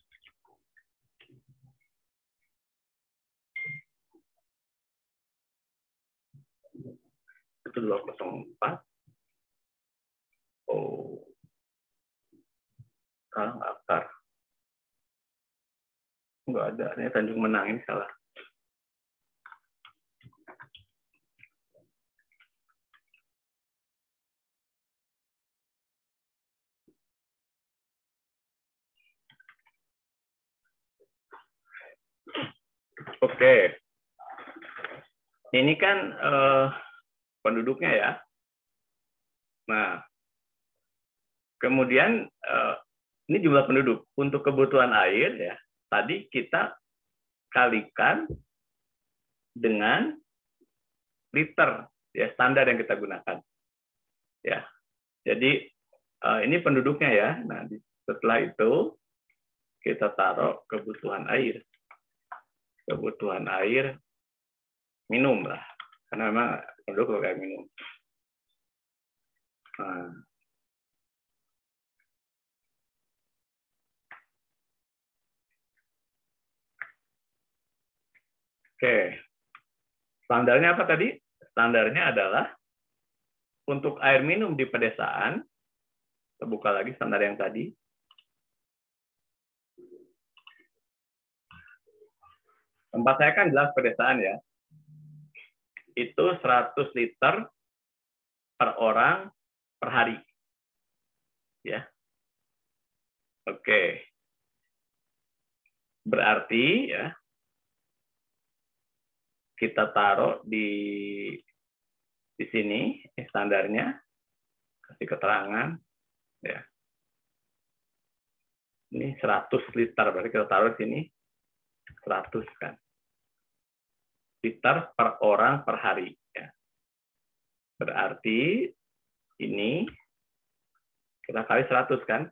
Itu 204. Oh. Salah akar. Enggak ada. Ini Tanjung Menang, ini salah. Oke. Ini kan penduduknya ya. Nah, kemudian ini jumlah penduduk. Untuk kebutuhan air ya, tadi kita kalikan dengan liter ya, standar yang kita gunakan. Ya. Jadi ini penduduknya ya. Nah, setelah itu kita taruh kebutuhan air. Kebutuhan air minum lah. Karena memang penduduk kayak minum. Nah. Oke. Standarnya apa tadi? Standarnya adalah untuk air minum di pedesaan, kita buka lagi standar yang tadi. Tempat saya kan jelas pedesaan ya. Itu 100 liter per orang per hari. Ya. Oke. Berarti ya kita taruh di sini standarnya, kasih keterangan ya. Ini 100 liter, berarti kita taruh di sini 100 kan. Liter per orang per hari ya. Berarti ini kita kali 100 kan.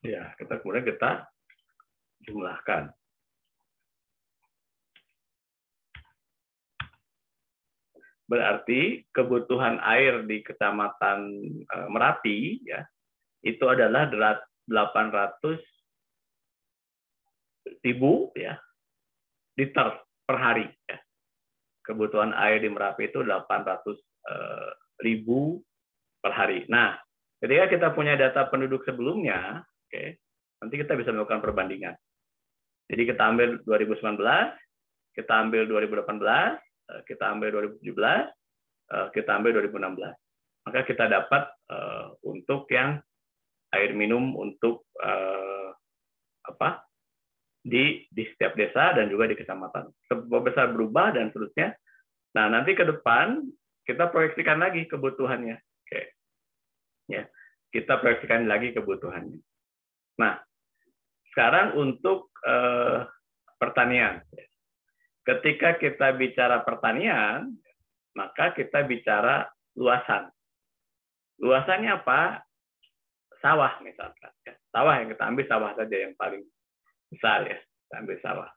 Ya, kemudian kita jumlahkan. Berarti kebutuhan air di Kecamatan Merapi ya itu adalah 800.000 ya liter per hari ya. Kebutuhan air di Merapi itu 800.000 per hari. Nah, ketika kita punya data penduduk sebelumnya, oke, nanti kita bisa melakukan perbandingan. Jadi kita ambil 2019, kita ambil 2018, kita ambil 2017, kita ambil 2016. Maka kita dapat untuk yang air minum untuk di setiap desa dan juga di kecamatan. Seberapa besar berubah dan seterusnya. Nah, nanti ke depan kita proyeksikan lagi kebutuhannya. Oke. Ya, kita proyeksikan lagi kebutuhannya. Nah, sekarang untuk pertanian. Ketika kita bicara pertanian, maka kita bicara luasan. Luasannya apa? Sawah misalkan. Sawah yang kita ambil sawah saja yang paling besar ya, kita ambil sawah.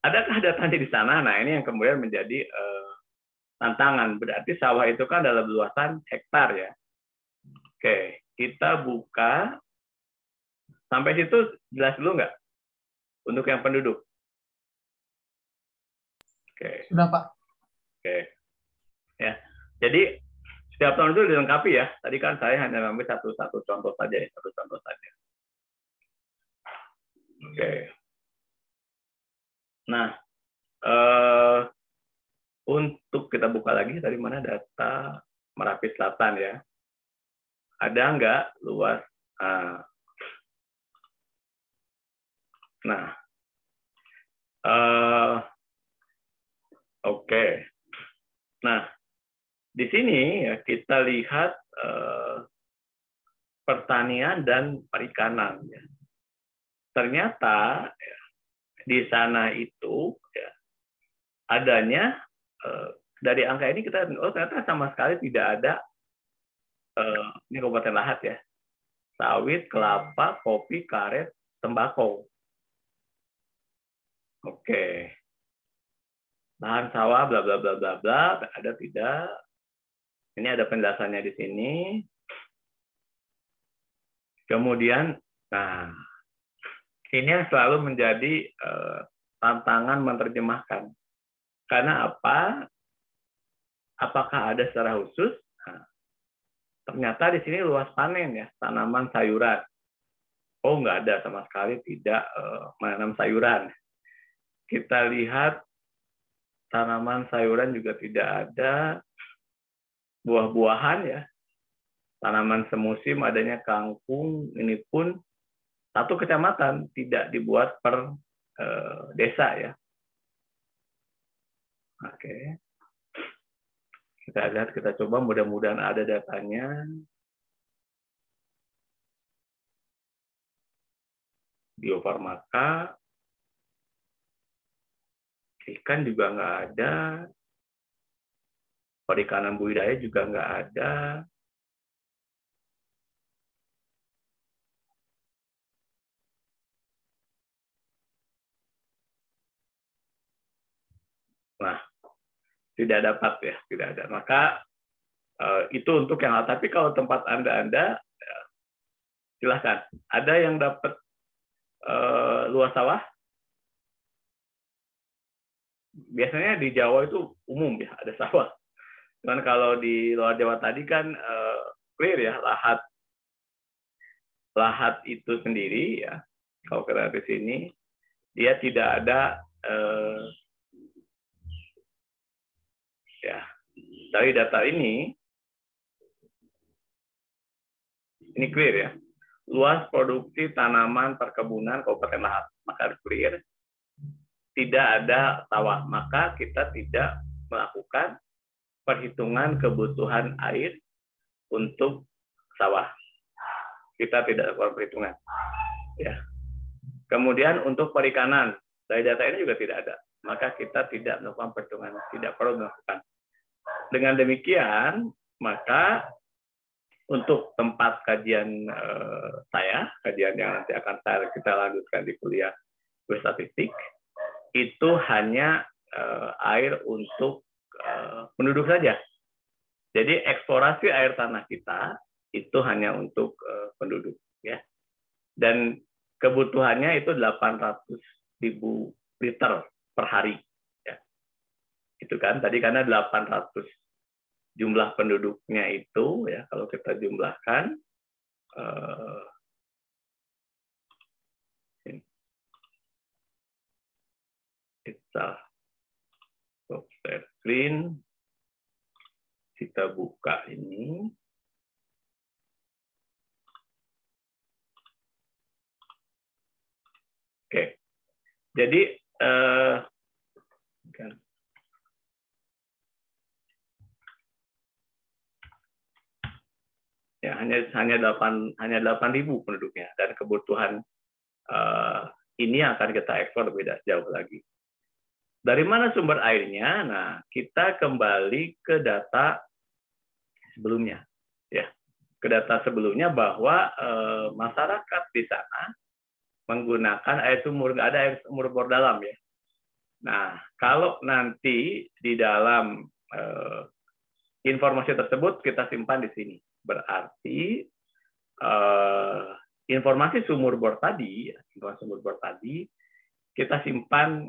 Adakah datanya di sana? Nah, ini yang kemudian menjadi tantangan. Berarti sawah itu kan dalam luasan hektar ya. Oke, kita buka. Sampai situ jelas dulu nggak? Untuk yang penduduk. Oke. Sudah, Pak. Oke. Ya. Jadi setiap tahun itu dilengkapi ya. Tadi kan saya hanya mengambil satu contoh saja ya, satu contoh saja. Oke. Nah, untuk kita buka lagi dari mana data Merapi Selatan ya. Ada nggak luas? Nah, oke. Nah, di sini ya kita lihat pertanian dan perikanan. Ya. Ternyata ya, di sana itu ya, adanya dari angka ini kita ternyata sama sekali tidak ada ini Kabupaten Lahat ya, sawit, kelapa, kopi, karet, tembakau. Oke. Lahan sawah, bla bla bla bla bla, ada tidak? Ini ada penjelasannya di sini. Kemudian, nah, ini yang selalu menjadi tantangan menerjemahkan. Karena apa? Apakah ada secara khusus? Nah, ternyata di sini luas panen ya, tanaman sayuran. Oh, nggak ada sama sekali tidak menanam sayuran. Kita lihat tanaman sayuran juga tidak ada, buah-buahan ya, tanaman semusim adanya kangkung, ini pun satu kecamatan tidak dibuat per desa ya. Oke, kita lihat, kita coba, mudah-mudahan ada datanya. Bio Farmaka, ikan juga nggak ada, perikanan budidaya juga nggak ada. Nah, tidak dapat ya, tidak ada. Maka itu untuk yang, tapi kalau tempat Anda ya, silahkan. Ada yang dapat luas sawah? Biasanya di Jawa itu umum ya, ada sawah. Cuman kalau di luar Jawa tadi kan clear ya, lahat itu sendiri ya. Kalau kita ke sini, dia tidak ada ya. Dari data ini clear ya. Luas produksi tanaman perkebunan Kabupaten Lahat, maka clear. Tidak ada sawah, maka kita tidak melakukan perhitungan kebutuhan air untuk sawah. Kita tidak lakukan perhitungan. Ya. Kemudian untuk perikanan, dari data ini juga tidak ada, maka kita tidak melakukan perhitungan, tidak perlu melakukan. Dengan demikian, maka untuk tempat kajian kajian yang nanti akan kita lanjutkan di kuliah statistik, itu hanya air untuk penduduk saja. Jadi eksplorasi air tanah kita itu hanya untuk penduduk, ya. Dan kebutuhannya itu 800.000 liter per hari, ya. Itu kan tadi karena 800 jumlah penduduknya itu, ya, kalau kita jumlahkan kita share screen, kita buka ini. Oke, jadi ya hanya 8.000 penduduknya, dan kebutuhan ini akan kita ekspor lebih jauh lagi. Dari mana sumber airnya? Nah, kita kembali ke data sebelumnya, ya, ke data sebelumnya bahwa masyarakat di sana menggunakan air sumur, nggak ada air sumur bor dalam, ya. Nah, kalau nanti di dalam informasi tersebut kita simpan di sini, berarti informasi sumur bor tadi, kita simpan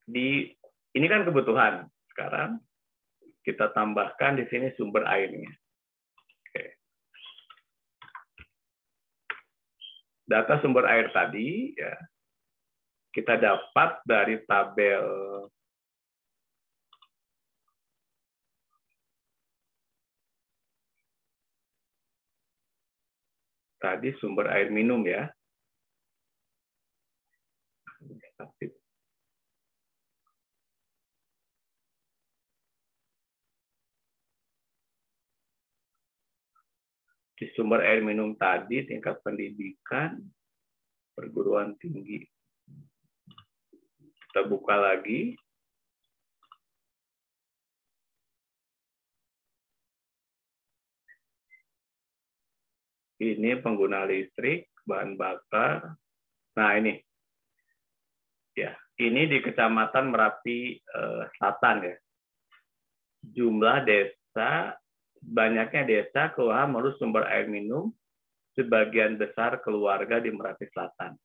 di ini kan kebutuhan. Sekarang kita tambahkan di sini sumber airnya. Oke. Data sumber air tadi, ya, kita dapat dari tabel tadi, sumber air minum, ya. Di sumber air minum tadi, tingkat pendidikan, perguruan tinggi. Kita buka lagi. Ini pengguna listrik, bahan bakar. Nah, ini. Ya, ini di Kecamatan Merapi Selatan, ya. Jumlah desa, banyaknya desa, kelurahan menurut sumber air minum, sebagian besar keluarga di Merapi Selatan.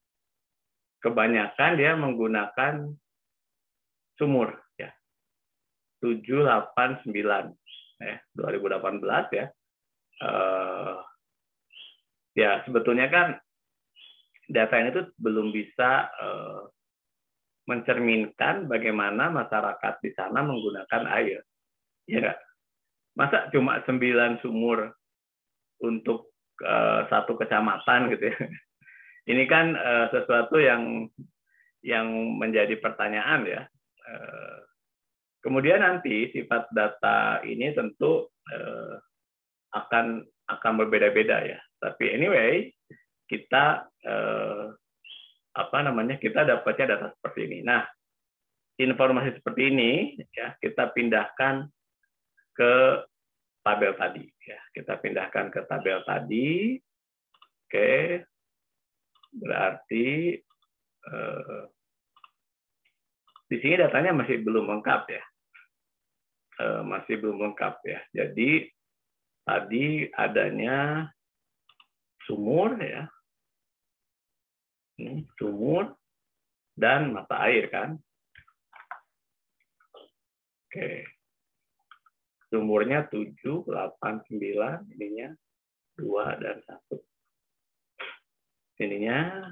Kebanyakan dia menggunakan sumur, ya. 789, 2018, ya. Ya, sebetulnya kan data ini tuh belum bisa mencerminkan bagaimana masyarakat di sana menggunakan air. Ya nggak? Masa cuma 9 sumur untuk satu kecamatan gitu, ya. Ini kan sesuatu yang menjadi pertanyaan, ya. Kemudian nanti sifat data ini tentu akan berbeda-beda, ya. Tapi anyway, kita kita dapatnya data seperti ini. Nah, informasi seperti ini, ya, kita pindahkan ke tabel tadi, ya. Kita pindahkan ke tabel tadi. Oke. Berarti di sini datanya masih belum lengkap, ya. Masih belum lengkap, ya. Jadi tadi adanya sumur, ya. Ini sumur dan mata air, kan. Oke. Sumurnya 7, 8, 9, ininya 2 dan 1. Ininya.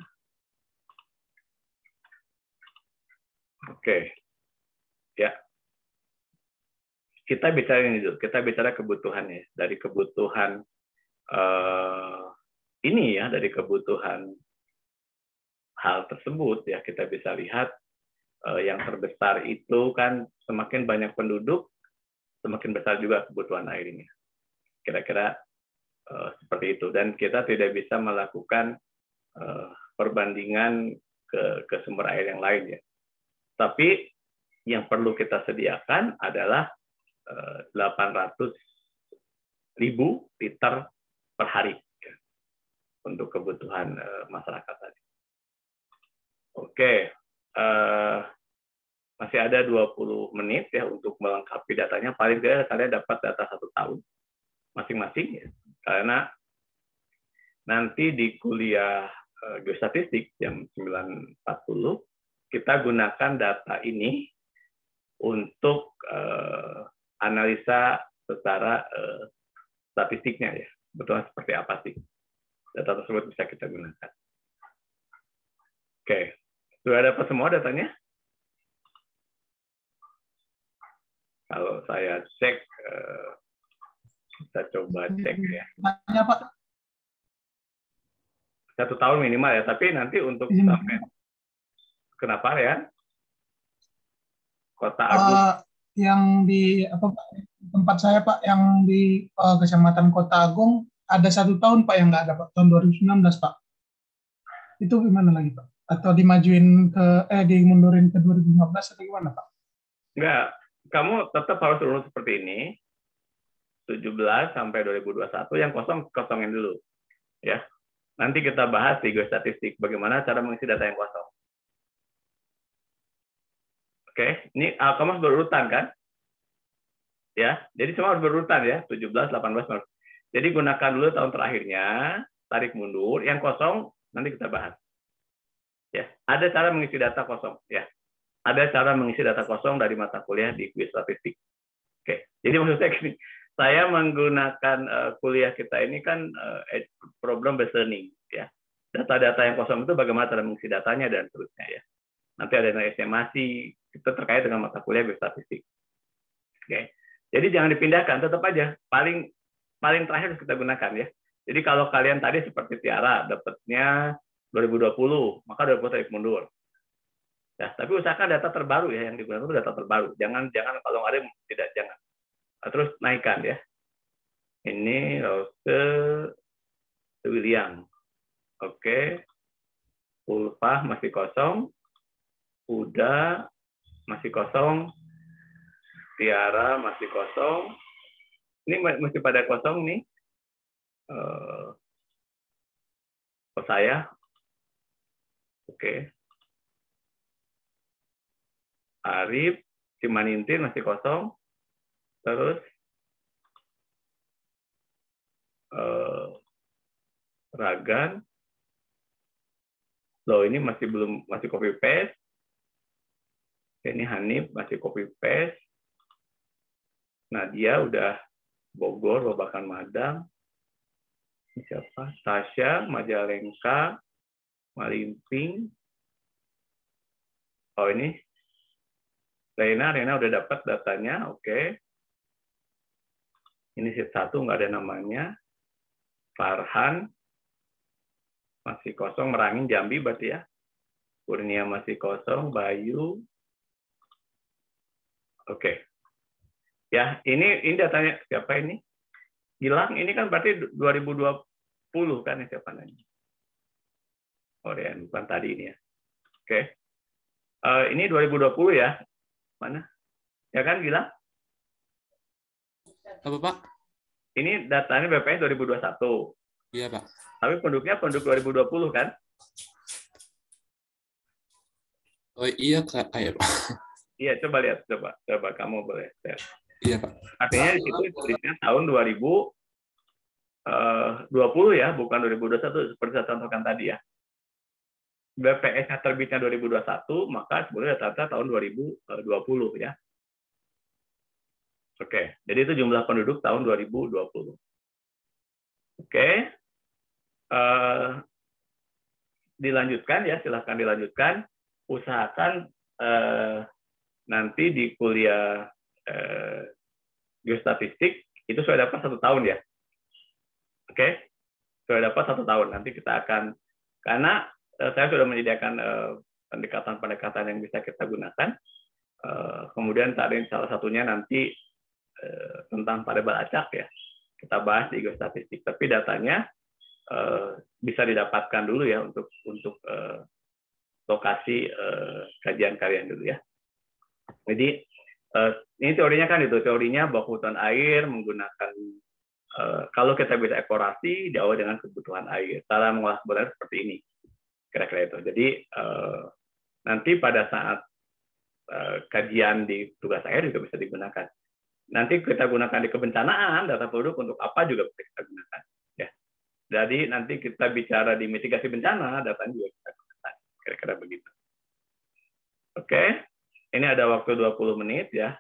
Oke. Ya. Kita bicara ini dulu. Kita bicara kebutuhannya. Dari kebutuhan ini, ya, dari kebutuhan hal tersebut, ya, kita bisa lihat yang terbesar itu kan semakin banyak penduduk, semakin besar juga kebutuhan air ini. Kira-kira seperti itu. Dan kita tidak bisa melakukan perbandingan ke sumber air yang lain, ya. Tapi yang perlu kita sediakan adalah 800.000 liter per hari ya, untuk kebutuhan masyarakat tadi. Oke, masih ada 20 menit ya untuk melengkapi datanya. Paling tidak kalian dapat data 1 tahun masing-masing ya. Karena nanti di kuliah geostatistik jam 9.40 kita gunakan data ini untuk analisa secara statistiknya ya. Betulnya seperti apa sih data tersebut bisa kita gunakan. Oke, sudah dapat semua datanya? Kalau saya cek, kita coba cek ya. Banyak, Pak. 1 tahun minimal ya, tapi nanti untuk sampai kenapa ya? Kota Agung. Yang di tempat saya, Pak, yang di Kecamatan Kota Agung ada 1 tahun, Pak, yang nggak ada, Pak, tahun 2019, Pak. Itu gimana lagi, Pak? Atau dimajuin dimundurin ke 2015 atau gimana, Pak? Enggak, kamu tetap harus urut seperti ini. 17 sampai 2021 yang kosongin dulu. Ya. Nanti kita bahas di geostatistik bagaimana cara mengisi data yang kosong. Oke, ini kamu harus berurutan kan? Ya, jadi semua harus berurutan ya, 17, 18, 19. Jadi gunakan dulu tahun terakhirnya, tarik mundur, yang kosong nanti kita bahas. Ya, ada cara mengisi data kosong ya. Ada cara mengisi data kosong dari mata kuliah di geostatistik. Oke, jadi maksud saya gini, saya menggunakan kuliah kita ini kan problem based learning ya. Data-data yang kosong itu bagaimana cara mengisi datanya dan seterusnya ya. Nanti ada yang estimasi itu terkait dengan mata kuliah geostatistik. Oke. Jadi jangan dipindahkan, tetap aja paling terakhir harus kita gunakan ya. Jadi kalau kalian tadi seperti Tiara dapatnya 2020, maka 2020 tarik mundur. Ya, tapi usahakan data terbaru ya yang digunakan itu data terbaru. Jangan kalau ada tidak jangan. Terus naikkan ya. Ini Rose William. Oke. Ulfah masih kosong. Uda masih kosong. Tiara masih kosong. Ini masih pada kosong nih. Saya. Oke. Arif, Cimanintin masih kosong. Terus Ragan. Loh, ini masih copy paste. Ini Hanif masih copy paste. Nadia udah Bogor, Babakan Madang. Ini siapa? Tasya, Majalengka, Malimping. Oh, ini Rena udah dapat datanya, oke. Ini sheet 1 nggak ada namanya. Farhan masih kosong, Merangin Jambi berarti ya. Kurnia masih kosong, Bayu. Oke. Ya, ini datanya siapa ini? Gilang, ini kan berarti 2020 kan ya siapa nanya? Oh, ya, bukan tadi ini ya. Oke. Ini 2020 ya. Mana? Ya kan, Gilang? Apa, Pak? Ini datanya BPS 2021. Iya, Pak. Tapi penduduk 2020 kan? Oh iya, Kak. Ayo, Pak. Iya, coba lihat. Coba kamu boleh lihat. Iya, Pak. Artinya di situ tulisnya tahun 2020 ya, bukan 2021 seperti saya contohkan tadi ya. BPS-nya terbitnya 2021, maka sebenarnya data tahun 2020 ya. Oke, jadi itu jumlah penduduk tahun 2020. Oke, dilanjutkan ya, silahkan dilanjutkan. Usahakan nanti di kuliah geostatistik itu sudah dapat 1 tahun ya. Oke, sudah dapat 1 tahun. Nanti kita akan, karena saya sudah menyediakan pendekatan-pendekatan yang bisa kita gunakan. Kemudian tadi salah satunya nanti tentang variabel acak ya. Kita bahas di geostatistik. Tapi datanya bisa didapatkan dulu ya untuk lokasi kajian kalian dulu ya. Jadi ini teorinya kan itu, teorinya bahwa kebutuhan air menggunakan kalau kita bisa eksplorasi diawali dengan kebutuhan air. Cara mengolah sebenarnya seperti ini, kira-kira itu. Jadi nanti pada saat kajian di tugas akhir juga bisa digunakan. Nanti kita gunakan di kebencanaan, data penduduk untuk apa juga bisa kita gunakan. Ya. Jadi nanti kita bicara di mitigasi bencana, datanya juga kita gunakan. Kira-kira begitu. Oke, ini ada waktu 20 menit ya.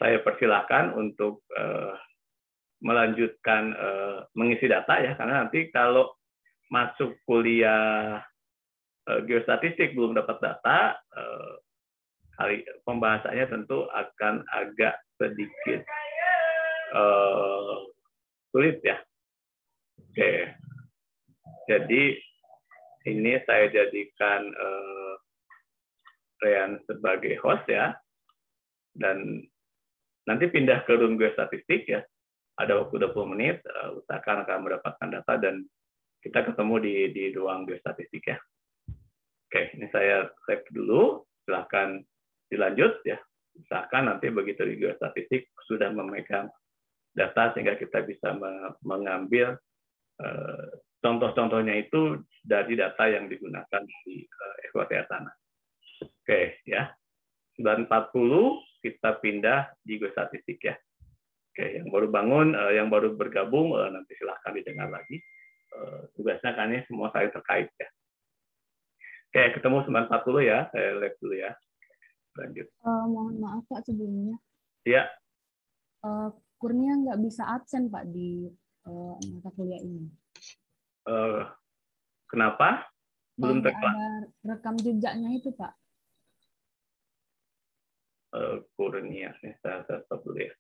Saya persilahkan untuk melanjutkan mengisi data ya, karena nanti kalau masuk kuliah geostatistik belum dapat data, pembahasannya tentu akan agak sedikit sulit ya. Oke, jadi ini saya jadikan Rean sebagai host ya, dan nanti pindah ke room geostatistik ya. Ada waktu 20 menit, usahakan akan mendapatkan data dan kita ketemu di ruang geostatistik ya. Oke, ini saya save dulu, silahkan dilanjut ya. Usahakan nanti begitu di geostatistik sudah memegang data sehingga kita bisa mengambil contoh-contohnya itu dari data yang digunakan di FOTA sana. Oke ya. 9.40 kita pindah di geostatistik ya. Oke, yang baru bangun, yang baru bergabung nanti silahkan didengar lagi. Tugasnya kan ini semua saling terkait ya. Oke, ketemu 9.40 ya. Saya live dulu ya. Lanjut. Mohon maaf Pak sebelumnya. Iya. Kurnia nggak bisa absen Pak di mata kuliah ini. Kenapa? Belum ada rekam jejaknya itu Pak. Kurnia, saya stop dulu ya.